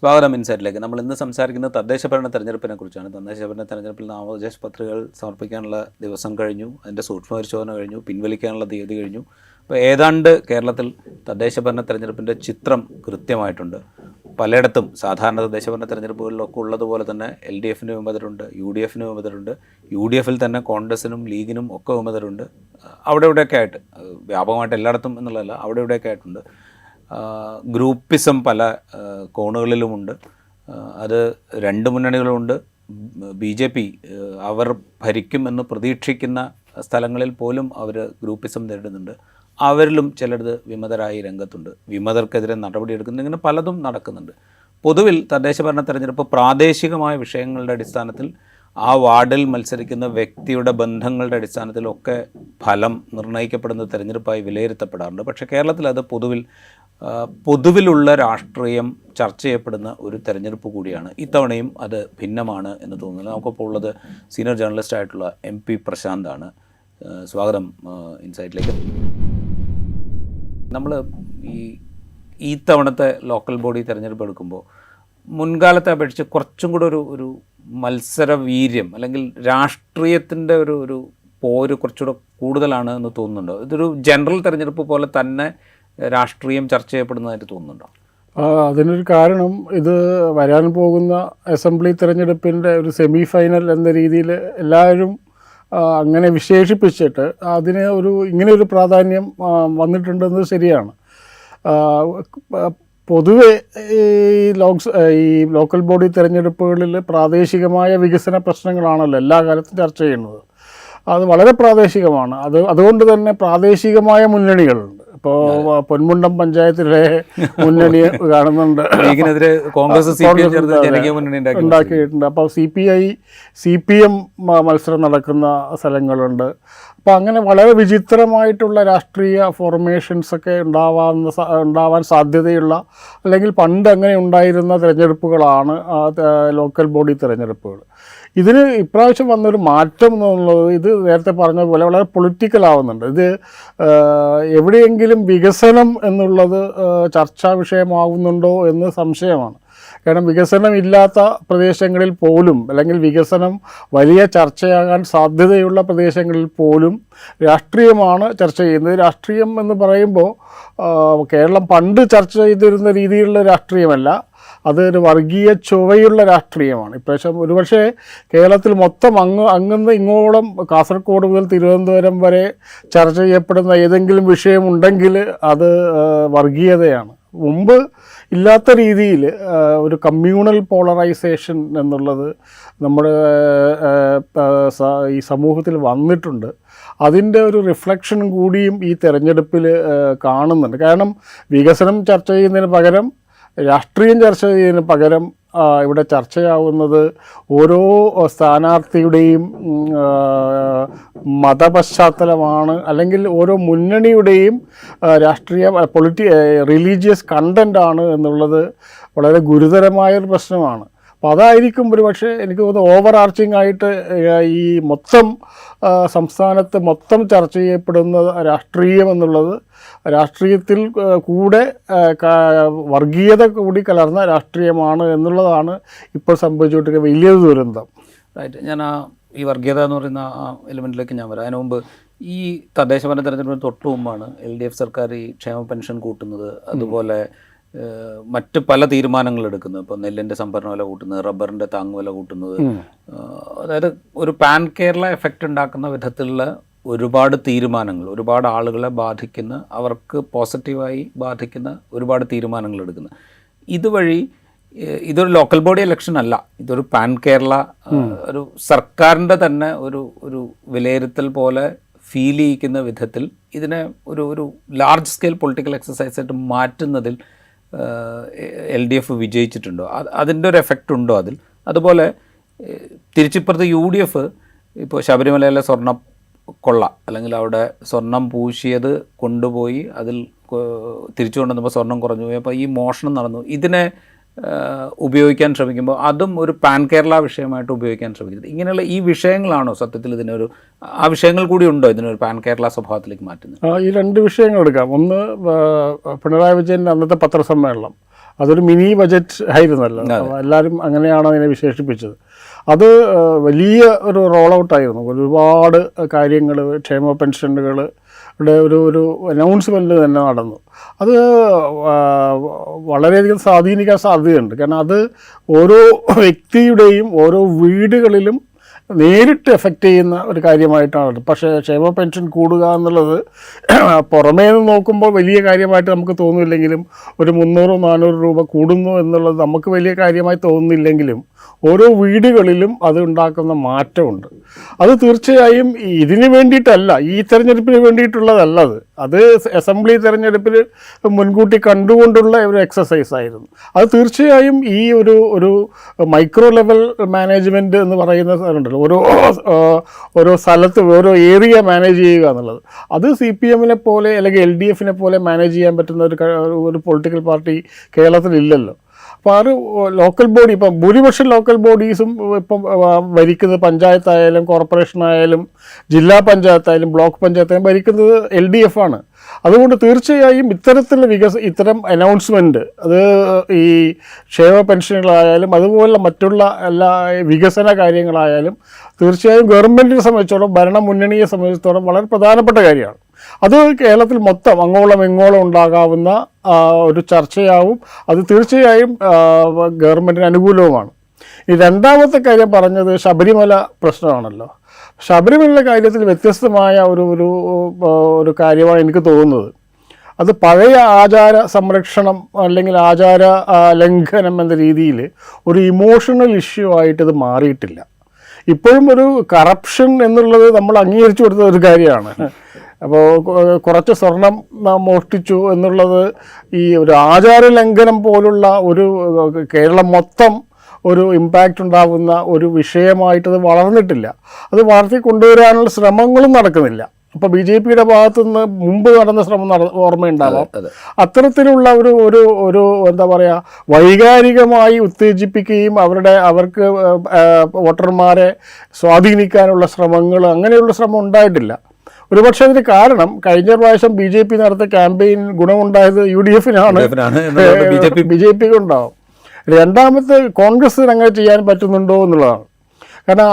സ്വാഗതം ഇൻസൈറ്റിലേക്ക്. നമ്മൾ ഇന്ന് സംസാരിക്കുന്നത് തദ്ദേശഭരണ തെരഞ്ഞെടുപ്പിനെ കുറിച്ചാണ്. തദ്ദേശഭരണ തെരഞ്ഞെടുപ്പിൽ നാമനിർദ്ദേശ പത്രികകൾ സമർപ്പിക്കാനുള്ള ദിവസം കഴിഞ്ഞു, അതിൻ്റെ സൂക്ഷ്മ പരിശോധന കഴിഞ്ഞു, പിൻവലിക്കാനുള്ള തീയതി കഴിഞ്ഞു. അപ്പോൾ ഏതാണ്ട് കേരളത്തിൽ തദ്ദേശഭരണ തെരഞ്ഞെടുപ്പിൻ്റെ ചിത്രം കൃത്യമായിട്ടുണ്ട്. പലയിടത്തും സാധാരണ തദ്ദേശഭരണ തെരഞ്ഞെടുപ്പുകളിലൊക്കെ ഉള്ളതുപോലെ തന്നെ LDFന് വിമതരുണ്ട്, UDFന് വിമതരുണ്ട്, UDFിൽ തന്നെ കോൺഗ്രസിനും ലീഗിനും ഒക്കെ വിമതരുണ്ട്. അവിടെ ഇവിടെയൊക്കെ ആയിട്ട്, വ്യാപകമായിട്ട് എല്ലായിടത്തും എന്നുള്ളതല്ല, അവിടെ ഇവിടെയൊക്കെ ആയിട്ടുണ്ട്. ഗ്രൂപ്പിസം പല കോണുകളിലുമുണ്ട്. അത് രണ്ട് മുന്നണികളുമുണ്ട്. BJP അവർ ഭരിക്കുമെന്ന് പ്രതീക്ഷിക്കുന്ന സ്ഥലങ്ങളിൽ പോലും അവർ ഗ്രൂപ്പിസം നേരിടുന്നുണ്ട്. അവരിലും ചിലത് വിമതരായി രംഗത്തുണ്ട്. വിമതർക്കെതിരെ നടപടിയെടുക്കുന്നു. ഇങ്ങനെ പലതും നടക്കുന്നുണ്ട്. പൊതുവിൽ തദ്ദേശഭരണ തെരഞ്ഞെടുപ്പ് പ്രാദേശികമായ വിഷയങ്ങളുടെ അടിസ്ഥാനത്തിൽ ആ വാർഡിൽ മത്സരിക്കുന്ന വ്യക്തിയുടെ ബന്ധങ്ങളുടെ അടിസ്ഥാനത്തിലൊക്കെ ഫലം നിർണ്ണയിക്കപ്പെടുന്ന തെരഞ്ഞെടുപ്പായി വിലയിരുത്തപ്പെടാറുണ്ട്. പക്ഷേ കേരളത്തിൽ അത് പൊതുവിലുള്ള രാഷ്ട്രീയം ചർച്ച ചെയ്യപ്പെടുന്ന ഒരു തെരഞ്ഞെടുപ്പ് കൂടിയാണ്. ഇത്തവണയും അത് ഭിന്നമാണ് എന്ന് തോന്നുന്നു. നമുക്കിപ്പോൾ ഉള്ളത് സീനിയർ ജേർണലിസ്റ്റ് ആയിട്ടുള്ള MP പ്രശാന്താണ്. സ്വാഗതം ഇൻസൈറ്റിലേക്ക്. നമ്മൾ ഈ തവണത്തെ ലോക്കൽ ബോഡി തെരഞ്ഞെടുപ്പ് എടുക്കുമ്പോൾ മുൻകാലത്തെ അപേക്ഷിച്ച് കുറച്ചും കൂടെ ഒരു മത്സര വീര്യം അല്ലെങ്കിൽ രാഷ്ട്രീയത്തിൻ്റെ ഒരു പോര് കുറച്ചുകൂടെ കൂടുതലാണ് എന്ന് തോന്നുന്നുണ്ടോ? ഇതൊരു ജനറൽ തെരഞ്ഞെടുപ്പ് പോലെ തന്നെ രാഷ്ട്രീയം ചർച്ച ചെയ്യപ്പെടുന്നതായിട്ട് തോന്നുന്നുണ്ടോ? അതിനൊരു കാരണം, ഇത് വരാൻ പോകുന്ന അസംബ്ലി തെരഞ്ഞെടുപ്പിൻ്റെ ഒരു സെമി ഫൈനൽ എന്ന രീതിയിൽ എല്ലാവരും അങ്ങനെ വിശേഷിപ്പിച്ചിട്ട് അതിന് ഇങ്ങനെ ഒരു പ്രാധാന്യം വന്നിട്ടുണ്ടെന്നത് ശരിയാണ്. പൊതുവെ ഈ ലോക്കൽ ബോഡി തെരഞ്ഞെടുപ്പുകളിൽ പ്രാദേശികമായ വികസന പ്രശ്നങ്ങളാണല്ലോ എല്ലാ കാലത്തും ചർച്ച ചെയ്യുന്നത്. അത് വളരെ പ്രാദേശികമാണ്. അതുകൊണ്ട് തന്നെ പ്രാദേശികമായ മുന്നണികളുണ്ട്. ഇപ്പോൾ പൊന്മുണ്ടം പഞ്ചായത്തിലെ മുന്നണി കാണുന്നുണ്ട്, കോൺഗ്രസ് ഉണ്ടാക്കിയിട്ടുണ്ട്. അപ്പോൾ CPM മത്സരം നടക്കുന്ന സ്ഥലങ്ങളുണ്ട്. അപ്പോൾ അങ്ങനെ വളരെ വിചിത്രമായിട്ടുള്ള രാഷ്ട്രീയ ഫോർമേഷൻസൊക്കെ ഉണ്ടാവാൻ സാധ്യതയുള്ള, അല്ലെങ്കിൽ പണ്ട് അങ്ങനെ ഉണ്ടായിരുന്ന തിരഞ്ഞെടുപ്പുകളാണ് ലോക്കൽ ബോഡി തിരഞ്ഞെടുപ്പുകൾ. ഇതിന് ഇപ്രാവശ്യം വന്നൊരു മാറ്റം എന്നുള്ളത്, ഇത് നേരത്തെ പറഞ്ഞ പോലെ വളരെ പൊളിറ്റിക്കലാവുന്നുണ്ട്. ഇത് എവിടെയെങ്കിലും വികസനം എന്നുള്ളത് ചർച്ചാ വിഷയമാകുന്നുണ്ടോ എന്ന് സംശയമാണ്. കാരണം വികസനമില്ലാത്ത പ്രദേശങ്ങളിൽ പോലും, അല്ലെങ്കിൽ വികസനം വലിയ ചർച്ചയാകാൻ സാധ്യതയുള്ള പ്രദേശങ്ങളിൽ പോലും രാഷ്ട്രീയമാണ് ചർച്ച ചെയ്യുന്നത്. രാഷ്ട്രീയം എന്ന് പറയുമ്പോൾ കേരളം പണ്ട് ചർച്ച ചെയ്തിരുന്ന രീതിയിലുള്ള രാഷ്ട്രീയമല്ല, അതൊരു വർഗീയ ചുവയുള്ള രാഷ്ട്രീയമാണ്. ഇപ്രാവശ്യം ഒരുപക്ഷെ കേരളത്തിൽ മൊത്തം അങ്ങന്ന് ഇങ്ങോളം കാസർഗോഡ് മുതൽ തിരുവനന്തപുരം വരെ ചർച്ച ചെയ്യപ്പെടുന്ന ഏതെങ്കിലും വിഷയമുണ്ടെങ്കിൽ അത് വർഗീയതയാണ്. മുമ്പ് ഇല്ലാത്ത രീതിയിൽ ഒരു കമ്മ്യൂണൽ പോളറൈസേഷൻ എന്നുള്ളത് നമ്മുടെ ഈ സമൂഹത്തിൽ വന്നിട്ടുണ്ട്. അതിൻ്റെ ഒരു റിഫ്ലക്ഷൻ കൂടിയും ഈ തെരഞ്ഞെടുപ്പിൽ കാണുന്നുണ്ട്. കാരണം വികസനം ചർച്ച ചെയ്യുന്നതിന് പകരം, രാഷ്ട്രീയം ചർച്ച ചെയ്യുന്നതിന് പകരം ഇവിടെ ചർച്ചയാവുന്നത് ഓരോ സ്ഥാനാർത്ഥിയുടെയും മതപശ്ചാത്തലമാണ്, അല്ലെങ്കിൽ ഓരോ മുന്നണിയുടെയും രാഷ്ട്രീയ റിലീജിയസ് കണ്ടൻ്റാണ് എന്നുള്ളത് വളരെ ഗുരുതരമായൊരു പ്രശ്നമാണ്. അപ്പോൾ അതായിരിക്കും ഒരുപക്ഷെ എനിക്ക് തോന്നുന്നു ഓവർ ആർച്ചിങ് ആയിട്ട് ഈ മൊത്തം സംസ്ഥാനത്ത് മൊത്തം ചർച്ച ചെയ്യപ്പെടുന്ന രാഷ്ട്രീയം എന്നുള്ളത്, രാഷ്ട്രീയത്തിൽ കൂടെ വർഗീയത കൂടി കലർന്ന രാഷ്ട്രീയമാണ് എന്നുള്ളതാണ് ഇപ്പോൾ സംഭവിച്ചുകൊണ്ടിരിക്കുന്ന വലിയൊരു ദുരന്തം. റൈറ്റ്. ഞാൻ ഈ വർഗീയത എന്ന് പറയുന്ന എലിമെൻറ്റിലേക്ക് ഞാൻ വരാം. അതിന് മുമ്പ് ഈ തദ്ദേശഭരണ തെരഞ്ഞെടുപ്പിന് തൊട്ട് മുമ്പാണ് LDF സർക്കാർ ഈ ക്ഷേമ പെൻഷൻ കൂട്ടുന്നത്, അതുപോലെ മറ്റ് പല തീരുമാനങ്ങൾ എടുക്കുന്നത്. ഇപ്പോൾ നെല്ലിൻ്റെ സംഭരണ വില കൂട്ടുന്നത്, റബ്ബറിൻ്റെ താങ്ങുവില കൂട്ടുന്നത്, അതായത് ഒരു പാൻ കേരള എഫക്റ്റ് ഉണ്ടാക്കുന്ന വിധത്തിലുള്ള ഒരുപാട് തീരുമാനങ്ങൾ, ഒരുപാട് ആളുകളെ ബാധിക്കുന്ന, അവർക്ക് പോസിറ്റീവായി ബാധിക്കുന്ന ഒരുപാട് തീരുമാനങ്ങൾ എടുക്കുന്നത്. ഇതുവഴി ഇതൊരു ലോക്കൽ ബോഡി ഇലക്ഷൻ അല്ല, ഇതൊരു പാൻ കേരള ഒരു സർക്കാരിൻ്റെ തന്നെ ഒരു വിലയിരുത്തൽ പോലെ ഫീൽ ചെയ്യിക്കുന്ന വിധത്തിൽ ഇതിനെ ഒരു ലാർജ് സ്കെയിൽ പൊളിറ്റിക്കൽ എക്സസൈസായിട്ട് മാറ്റുന്നതിൽ LDF വിജയിച്ചിട്ടുണ്ടോ? അതിൻ്റെ ഒരു എഫക്റ്റ് ഉണ്ടോ അതിൽ? അതുപോലെ തിരിച്ചിപ്പുറത്ത് UDF ഇപ്പോൾ ശബരിമലയിലെ സ്വർണ്ണ കൊള്ള, അല്ലെങ്കിൽ അവിടെ സ്വർണം പൂശിയത് കൊണ്ടുപോയി അതിൽ തിരിച്ചു കൊണ്ടുവന്നപ്പോൾ സ്വർണം കുറഞ്ഞു പോയി, അപ്പോൾ ഈ മോഷണം നടന്നു, ഇതിനെ ഉപയോഗിക്കാൻ ശ്രമിക്കുമ്പോൾ അതും ഒരു പാൻ കേരള വിഷയമായിട്ട് ഉപയോഗിക്കാൻ ശ്രമിക്കുന്നത്. ഇങ്ങനെയുള്ള ഈ വിഷയങ്ങളാണോ സത്യത്തിൽ ഇതിനൊരു, ആ വിഷയങ്ങൾ കൂടി ഉണ്ടോ ഇതിനൊരു പാൻ കേരള സ്വഭാവത്തിലേക്ക് മാറ്റുന്നത്? ഈ രണ്ട് വിഷയങ്ങൾ എടുക്കാം. ഒന്ന്, പിണറായി വിജയൻ്റെ അന്നത്തെ പത്രസമ്മേളനം, അതൊരു മിനി ബജറ്റ് ആയിരുന്നല്ലോ, എല്ലാവരും അങ്ങനെയാണ് അതിനെ വിശേഷിപ്പിച്ചത്. അത് വലിയ ഒരു റോൾ ഔട്ടായിരുന്നു. ഒരുപാട് കാര്യങ്ങൾ, ക്ഷേമ പെൻഷനുകളുടെ ഒരു അനൗൺസ്മെൻറ്റ് തന്നെ നടന്നു. അത് വളരെയധികം സ്വാധീനിക്കാൻ സാധ്യതയുണ്ട്. കാരണം അത് ഓരോ വ്യക്തിയുടെയും ഓരോ വീടുകളിലും നേരിട്ട് എഫക്റ്റ് ചെയ്യുന്ന ഒരു കാര്യമായിട്ടാണ്. പക്ഷേ ക്ഷേമ പെൻഷൻ കൂടുക എന്നുള്ളത് പുറമേ നിന്ന് നോക്കുമ്പോൾ വലിയ കാര്യമായിട്ട് നമുക്ക് തോന്നുന്നില്ലെങ്കിലും, ഒരു 300-400 രൂപ കൂടുന്നു എന്നുള്ളത് നമുക്ക് വലിയ കാര്യമായി തോന്നുന്നില്ലെങ്കിലും ഓരോ വീടുകളിലും അത് ഉണ്ടാക്കുന്ന മാറ്റമുണ്ട്. അത് തീർച്ചയായും ഇതിന് വേണ്ടിയിട്ടല്ല, ഈ തെരഞ്ഞെടുപ്പിന് വേണ്ടിയിട്ടുള്ളതല്ല. അത് അസംബ്ലി തെരഞ്ഞെടുപ്പിൽ മുൻകൂട്ടി കണ്ടുകൊണ്ടുള്ള ഒരു എക്സസൈസ് ആയിരുന്നു. അത് തീർച്ചയായും ഈ ഒരു മൈക്രോ ലെവൽ മാനേജ്മെൻറ്റ് എന്ന് പറയുന്ന സാധനമുണ്ടല്ലോ, ഓരോ സ്ഥലത്ത് ഓരോ ഏരിയ മാനേജ് ചെയ്യുക എന്നുള്ളത്, അത് CPM-നെ പോലെ അല്ലെങ്കിൽ LDF-നെ പോലെ മാനേജ് ചെയ്യാൻ പറ്റുന്ന ഒരു പൊളിറ്റിക്കൽ പാർട്ടി കേരളത്തിലില്ലല്ലോ. അപ്പോൾ അത് ലോക്കൽ ബോഡി, ഇപ്പം ഭൂരിപക്ഷം ലോക്കൽ ബോഡീസും ഇപ്പം ഭരിക്കുന്നത് പഞ്ചായത്തായാലും കോർപ്പറേഷനായാലും ജില്ലാ പഞ്ചായത്തായാലും ബ്ലോക്ക് പഞ്ചായത്തായാലും ഭരിക്കുന്നത് LDF ആണ്. അതുകൊണ്ട് തീർച്ചയായും ഇത്തരത്തിലുള്ള ഇത്തരം അനൗൺസ്മെൻറ്റ്, അത് ഈ ക്ഷേമ പെൻഷനുകളായാലും അതുപോലുള്ള മറ്റുള്ള എല്ലാ വികസന കാര്യങ്ങളായാലും തീർച്ചയായും ഗവൺമെൻറ്റിനെ സംബന്ധിച്ചോളം, ഭരണമുന്നണിയെ സംബന്ധിച്ചിടത്തോളം വളരെ പ്രധാനപ്പെട്ട കാര്യമാണ്. അത് കേരളത്തിൽ മൊത്തം അങ്ങോളം ഇങ്ങോളം ഉണ്ടാകാവുന്ന ഒരു ചർച്ചയാവും. അത് തീർച്ചയായും ഗവൺമെൻറ്റിന് അനുകൂലവുമാണ്. ഈ രണ്ടാമത്തെ കാര്യം പറഞ്ഞത് ശബരിമല പ്രശ്നമാണല്ലോ. ശബരിമല കാര്യത്തിൽ വ്യത്യസ്തമായ ഒരു കാര്യമാണ് എനിക്ക് തോന്നുന്നത്. അത് പഴയ ആചാര സംരക്ഷണം അല്ലെങ്കിൽ ആചാര ലംഘനം എന്ന രീതിയിൽ ഒരു ഇമോഷണൽ ഇഷ്യൂ ആയിട്ടത് മാറിയിട്ടില്ല. ഇപ്പോഴും ഒരു കറപ്ഷൻ എന്നുള്ളത് നമ്മൾ അംഗീകരിച്ചു കൊടുത്ത ഒരു കാര്യമാണ്. അപ്പോൾ കുറച്ച് സ്വർണം മോഷ്ടിച്ചു എന്നുള്ളത് ഈ ഒരു ആചാര ലംഘനം പോലുള്ള ഒരു കേരളം മൊത്തം ഒരു ഇമ്പാക്റ്റ് ഉണ്ടാകുന്ന ഒരു വിഷയമായിട്ടത് വളർന്നിട്ടില്ല. അത് വളർത്തി കൊണ്ടുവരാനുള്ള ശ്രമങ്ങളും നടക്കുന്നില്ല. അപ്പോൾ BJP-യുടെ ഭാഗത്തു നിന്ന് മുമ്പ് നടന്ന ശ്രമം ഓർമ്മയുണ്ടാവാം. അത്തരത്തിലുള്ള ഒരു എന്താ പറയുക, വൈകാരികമായി ഉത്തേജിപ്പിക്കുകയും അവർക്ക് വോട്ടർമാരെ സ്വാധീനിക്കാനുള്ള ശ്രമങ്ങൾ, അങ്ങനെയുള്ള ശ്രമം ഉണ്ടായിട്ടില്ല. ഒരുപക്ഷെ അതിന് കാരണം കഴിഞ്ഞ പ്രാവശ്യം BJP നടത്തിയ ക്യാമ്പയിൻ ഗുണമുണ്ടായത് UDF-നാണ്, BJP-ക്ക് ഉണ്ടാവും. രണ്ടാമത്തെ കോൺഗ്രസ്സിന് അങ്ങനെ ചെയ്യാൻ പറ്റുന്നുണ്ടോ എന്നുള്ളതാണ്. കാരണം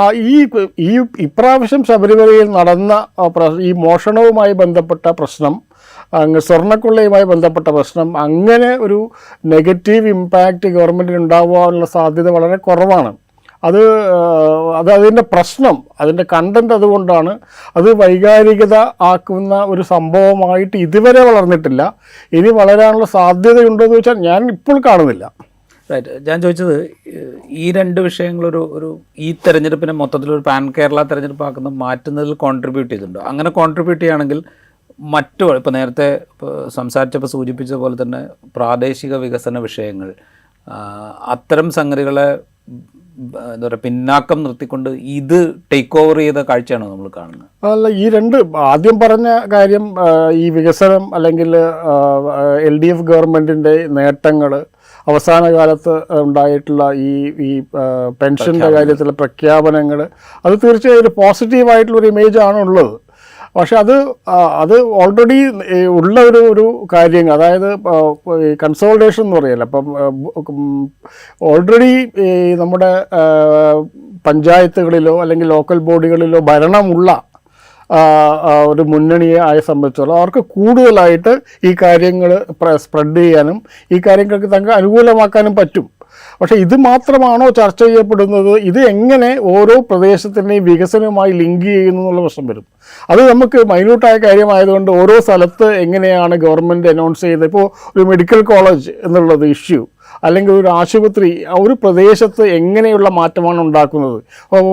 ഇപ്രാവശ്യം ശബരിമലയിൽ നടന്ന ഈ മോഷണവുമായി ബന്ധപ്പെട്ട പ്രശ്നം, സ്വർണ്ണക്കൊള്ളയുമായി ബന്ധപ്പെട്ട പ്രശ്നം, അങ്ങനെ ഒരു നെഗറ്റീവ് ഇമ്പാക്റ്റ് ഗവൺമെൻറ്റിന് ഉണ്ടാകാനുള്ള സാധ്യത വളരെ കുറവാണ്. അതിൻ്റെ പ്രശ്നം, അതിൻ്റെ കണ്ടൻറ്റ് അതുകൊണ്ടാണ്. അത് വൈകാരികത ആക്കുന്ന ഒരു സംഭവമായിട്ട് ഇതുവരെ വളർന്നിട്ടില്ല. ഇനി വളരാനുള്ള സാധ്യതയുണ്ടോ എന്ന് വെച്ചാൽ ഞാൻ ഇപ്പോൾ കാണുന്നില്ല. റൈറ്റ്. ഞാൻ ചോദിച്ചത് ഈ രണ്ട് വിഷയങ്ങളൊരു ഈ തെരഞ്ഞെടുപ്പിനെ മൊത്തത്തിലൊരു പാൻ കേരള തെരഞ്ഞെടുപ്പാക്കുന്ന മാറ്റുന്നതിൽ കോൺട്രിബ്യൂട്ട് ചെയ്തിട്ടുണ്ടോ? അങ്ങനെ കോൺട്രിബ്യൂട്ട് ചെയ്യുകയാണെങ്കിൽ ഇപ്പോൾ നേരത്തെ സംസാരിച്ചപ്പോൾ സൂചിപ്പിച്ചതുപോലെ തന്നെ പ്രാദേശിക വികസന വിഷയങ്ങൾ, അത്തരം സംഗതികളെ എന്താ പറയുക, പിന്നാക്കം നിർത്തിക്കൊണ്ട് ഇത് ടേക്ക് ഓവർ ചെയ്ത കാഴ്ചയാണോ നമ്മൾ കാണുന്നത്? അല്ല, ഈ രണ്ട് ആദ്യം പറഞ്ഞ കാര്യം, ഈ വികസനം അല്ലെങ്കിൽ LDF ഗവൺമെൻറ്റിൻ്റെ നേട്ടങ്ങൾ, അവസാന കാലത്ത് ഉണ്ടായിട്ടുള്ള ഈ പെൻഷൻ്റെ കാര്യത്തിലെ പ്രഖ്യാപനങ്ങൾ, അത് തീർച്ചയായും ഒരു പോസിറ്റീവായിട്ടുള്ളൊരു ഇമേജാണ് ഉള്ളത്. പക്ഷെ അത് ഓൾറെഡി ഉള്ള ഒരു കാര്യങ്ങൾ, അതായത് കൺസോളിഡേഷൻ എന്ന് പറയല്ല. അപ്പം ഓൾറെഡി നമ്മുടെ പഞ്ചായത്തുകളിലോ അല്ലെങ്കിൽ ലോക്കൽ ബോഡികളിലോ ഭരണമുള്ള ഒരു മുന്നണിയെ സംബന്ധിച്ചോളം അവർക്ക് കൂടുതലായിട്ട് ഈ കാര്യങ്ങൾ സ്പ്രെഡ് ചെയ്യാനും ഈ കാര്യങ്ങൾക്ക് തങ്ങൾക്ക് അനുകൂലമാക്കാനും പറ്റും. പക്ഷേ ഇത് മാത്രമാണോ ചർച്ച ചെയ്യപ്പെടുന്നത്? ഇത് എങ്ങനെ ഓരോ പ്രദേശത്തിൻ്റെയും വികസനവുമായി ലിങ്ക് ചെയ്യുന്നു എന്നുള്ള പ്രശ്നം വരും. അത് നമുക്ക് മൈന്യൂട്ടായ കാര്യമായതുകൊണ്ട് ഓരോ സ്ഥലത്ത് എങ്ങനെയാണ് ഗവൺമെൻറ് അനൗൺസ് ചെയ്തത്, ഇപ്പോൾ ഒരു മെഡിക്കൽ കോളേജ് എന്നുള്ളത് ഇഷ്യൂ, അല്ലെങ്കിൽ ഒരു ആശുപത്രി ഒരു പ്രദേശത്ത് എങ്ങനെയുള്ള മാറ്റമാണ് ഉണ്ടാക്കുന്നത്. അപ്പോൾ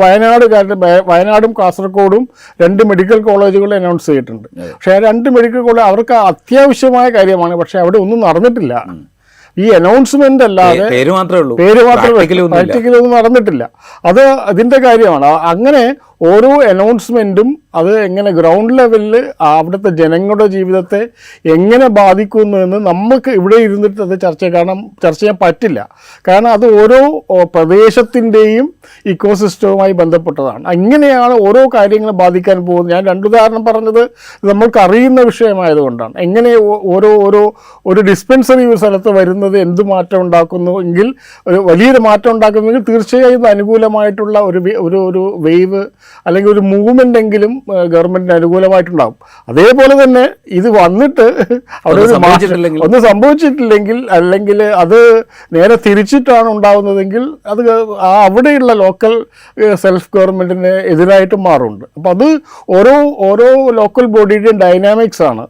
വയനാടും കാസർഗോഡും 2 മെഡിക്കൽ കോളേജുകൾ അനൗൺസ് ചെയ്തിട്ടുണ്ട്. പക്ഷേ ആ 2 മെഡിക്കൽ കോളേജ് അവർക്ക് അത്യാവശ്യമായ കാര്യമാണ്, പക്ഷേ അവിടെ ഒന്നും നടന്നിട്ടില്ല. ഈ അനൗൺസ്മെന്റ് അല്ലാതെ പേര് മാത്രമേ പ്രാക്ടിക്കലൊന്നും നടന്നിട്ടില്ല. അത് അതിൻ്റെ കാര്യമാണ്. അങ്ങനെ ഓരോ അനൗൺസ്മെൻറ്റും അത് എങ്ങനെ ഗ്രൗണ്ട് ലെവലിൽ അവിടുത്തെ ജനങ്ങളുടെ ജീവിതത്തെ എങ്ങനെ ബാധിക്കുന്നു എന്ന് നമുക്ക് ഇവിടെ ഇരുന്നിട്ട് അത് ചർച്ച ചെയ്യാൻ പറ്റില്ല. കാരണം അത് ഓരോ പ്രദേശത്തിൻ്റെയും ഇക്കോസിസ്റ്റവുമായി ബന്ധപ്പെട്ടതാണ്. അങ്ങനെയാണ് ഓരോ കാര്യങ്ങളും ബാധിക്കാൻ പോകുന്നത്. ഞാൻ 2 ഉദാഹരണം പറഞ്ഞത് നമ്മൾക്ക് അറിയുന്ന വിഷയമായതുകൊണ്ടാണ്. എങ്ങനെ ഒരു ഡിസ്പെൻസറി ഒരു സ്ഥലത്ത് വരുന്നത് വരുന്നത് എന്ത് മാറ്റം ഉണ്ടാക്കുന്നു എങ്കിൽ ഒരു വലിയൊരു മാറ്റം ഉണ്ടാക്കുന്നെങ്കിൽ തീർച്ചയായും അനുകൂലമായിട്ടുള്ള ഒരു വെയ്വ് അല്ലെങ്കിൽ ഒരു മൂവ്മെൻ്റ് എങ്കിലും ഗവൺമെൻറ്റിന് അനുകൂലമായിട്ടുണ്ടാകും. അതേപോലെ തന്നെ ഇത് വന്നിട്ട് അവിടെ ഒരു ഒന്നും സംഭവിച്ചിട്ടില്ലെങ്കിൽ അല്ലെങ്കിൽ അത് നേരെ തിരിച്ചിട്ടാണ് ഉണ്ടാകുന്നതെങ്കിൽ അത് അവിടെയുള്ള ലോക്കൽ സെൽഫ് ഗവൺമെൻറ്റിന് എതിരായിട്ട് മാറുന്നുണ്ട്. അപ്പോൾ അത് ഓരോ ലോക്കൽ ബോഡിയുടെയും ഡൈനാമിക്സ് ആണ്.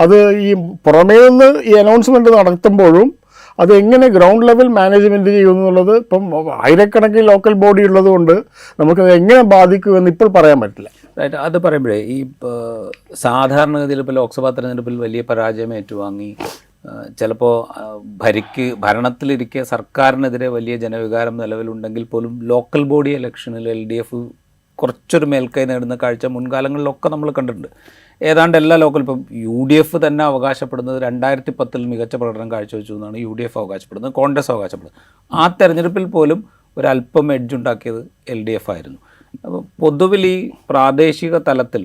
അത് ഈ പുറമേ നിന്ന് ഈ അനൗൺസ്മെൻറ്റ് നടത്തുമ്പോഴും അത് എങ്ങനെ ഗ്രൗണ്ട് ലെവൽ മാനേജ്മെൻറ്റ് ചെയ്യുന്നു എന്നുള്ളത് ഇപ്പം ആയിരക്കണക്കിന് ലോക്കൽ ബോഡി ഉള്ളതുകൊണ്ട് നമുക്കത് എങ്ങനെ ബാധിക്കുമെന്ന് ഇപ്പോൾ പറയാൻ പറ്റില്ല. റൈറ്റ്. അത് പറയുമ്പോഴേ ഈ സാധാരണഗതിയിൽ ഇപ്പോൾ ലോക്സഭാ തെരഞ്ഞെടുപ്പിൽ വലിയ പരാജയം ഏറ്റുവാങ്ങി ചിലപ്പോൾ ഭരണത്തിലിരിക്കെ സർക്കാരിനെതിരെ വലിയ ജനവികാരം നിലവിലുണ്ടെങ്കിൽ പോലും ലോക്കൽ ബോഡി ഇലക്ഷനിൽ LDF കുറച്ചൊരു മേൽക്കൈ നേടുന്ന കാഴ്ച മുൻകാലങ്ങളിലൊക്കെ നമ്മൾ കണ്ടിട്ടുണ്ട്. ഏതാണ്ട് എല്ലാ ലോക്കൽ ഇപ്പം UDF തന്നെ അവകാശപ്പെടുന്നത് 2010 മികച്ച പ്രകടനം കാഴ്ചവെച്ചു എന്നാണ് UDF അവകാശപ്പെടുന്നത്, കോൺഗ്രസ് അവകാശപ്പെടുന്നത്. ആ തെരഞ്ഞെടുപ്പിൽ പോലും ഒരല്പം എഡ്ജ് ഉണ്ടാക്കിയത് LDF ആയിരുന്നു. അപ്പോൾ പൊതുവിൽ ഈ പ്രാദേശിക തലത്തിൽ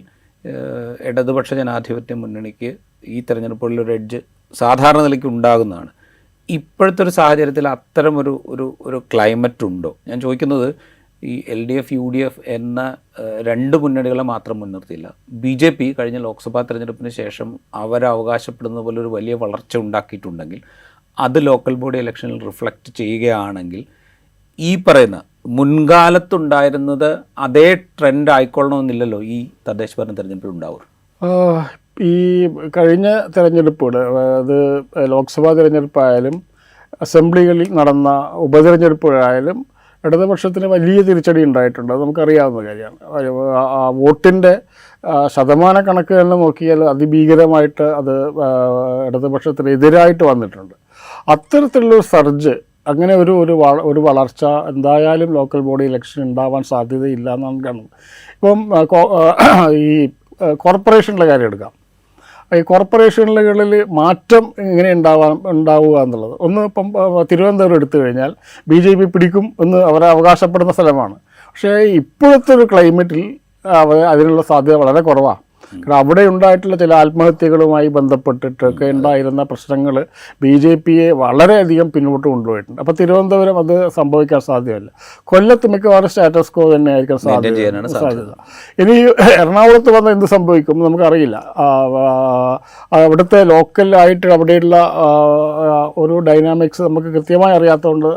ഇടതുപക്ഷ ജനാധിപത്യ മുന്നണിക്ക് ഈ തെരഞ്ഞെടുപ്പുകളിൽ ഒരു എഡ്ജ് സാധാരണ നിലയ്ക്ക് ഉണ്ടാകുന്നതാണ്. ഇപ്പോഴത്തെ ഒരു സാഹചര്യത്തിൽ അത്തരം ഒരു ക്ലൈമറ്റ് ഉണ്ടോ? ഞാൻ ചോദിക്കുന്നത് ഈ LDF UDF എന്ന രണ്ട് മുന്നണികളെ മാത്രം മുൻനിർത്തിയില്ല. BJP കഴിഞ്ഞ ലോക്സഭാ തെരഞ്ഞെടുപ്പിന് ശേഷം അവരവകാശപ്പെടുന്ന പോലെ ഒരു വലിയ വളർച്ച ഉണ്ടാക്കിയിട്ടുണ്ടെങ്കിൽ അത് ലോക്കൽ ബോഡി ഇലക്ഷനിൽ റിഫ്ലക്റ്റ് ചെയ്യുകയാണെങ്കിൽ ഈ പറയുന്ന മുൻകാലത്തുണ്ടായിരുന്നത് അതേ ട്രെൻഡ് ആയിക്കൊള്ളണമെന്നില്ലല്ലോ ഈ തദ്ദേശ ഭരണ തെരഞ്ഞെടുപ്പിൽ ഉണ്ടാവുക. ഈ കഴിഞ്ഞ തെരഞ്ഞെടുപ്പുകൾ, അത് ലോക്സഭാ തെരഞ്ഞെടുപ്പായാലും അസംബ്ലികളിൽ നടന്ന ഉപതെരഞ്ഞെടുപ്പുകളായാലും ഇടതുപക്ഷത്തിന് വലിയ തിരിച്ചടി ഉണ്ടായിട്ടുണ്ട്. അത് നമുക്കറിയാവുന്ന കാര്യമാണ്. വോട്ടിൻ്റെ ശതമാന കണക്ക് തന്നെ നോക്കിയാൽ അതിഭീകരമായിട്ട് അത് ഇടതുപക്ഷത്തിന് എതിരായിട്ട് വന്നിട്ടുണ്ട്. അത്തരത്തിലുള്ളൊരു സർജ്, അങ്ങനെ ഒരു വളർച്ച എന്തായാലും ലോക്കൽ ബോഡി ഇലക്ഷൻ ഉണ്ടാവാൻ സാധ്യതയില്ല എന്നാണ് കാണുന്നത്. ഇപ്പം ഈ കോർപ്പറേഷനിലെ കാര്യം എടുക്കാം. ഈ കോർപ്പറേഷനുകളിൽ മാറ്റം എങ്ങനെ ഉണ്ടാവുക എന്നുള്ളത് ഒന്ന്, ഇപ്പം തിരുവനന്തപുരം എടുത്തു കഴിഞ്ഞാൽ BJP പിടിക്കും എന്ന് അവർ അവകാശപ്പെടുന്ന സ്ഥലമാണ്. പക്ഷേ ഇപ്പോഴത്തെ ഒരു ക്ലൈമറ്റിൽ അതിനുള്ള സാധ്യത വളരെ കുറവാണ്. കാരണം അവിടെ ഉണ്ടായിട്ടുള്ള ചില ആത്മഹത്യകളുമായി ബന്ധപ്പെട്ടിട്ടൊക്കെ ഉണ്ടായിരുന്ന പ്രശ്നങ്ങൾ BJPയെ വളരെയധികം പിന്നോട്ട് കൊണ്ടുപോയിട്ടുണ്ട്. അപ്പോൾ തിരുവനന്തപുരം അത് സംഭവിക്കാൻ സാധ്യമല്ല. കൊല്ലത്ത് മിക്കവാറും സ്റ്റാറ്റസ് കോ തന്നെ ആയിരിക്കാൻ സാധ്യത. ഇനി എറണാകുളത്ത് വന്ന് എന്ത് സംഭവിക്കും നമുക്കറിയില്ല. അവിടുത്തെ ലോക്കലായിട്ട് അവിടെയുള്ള ഒരു ഡൈനാമിക്സ് നമുക്ക് കൃത്യമായി അറിയാത്തതുകൊണ്ട്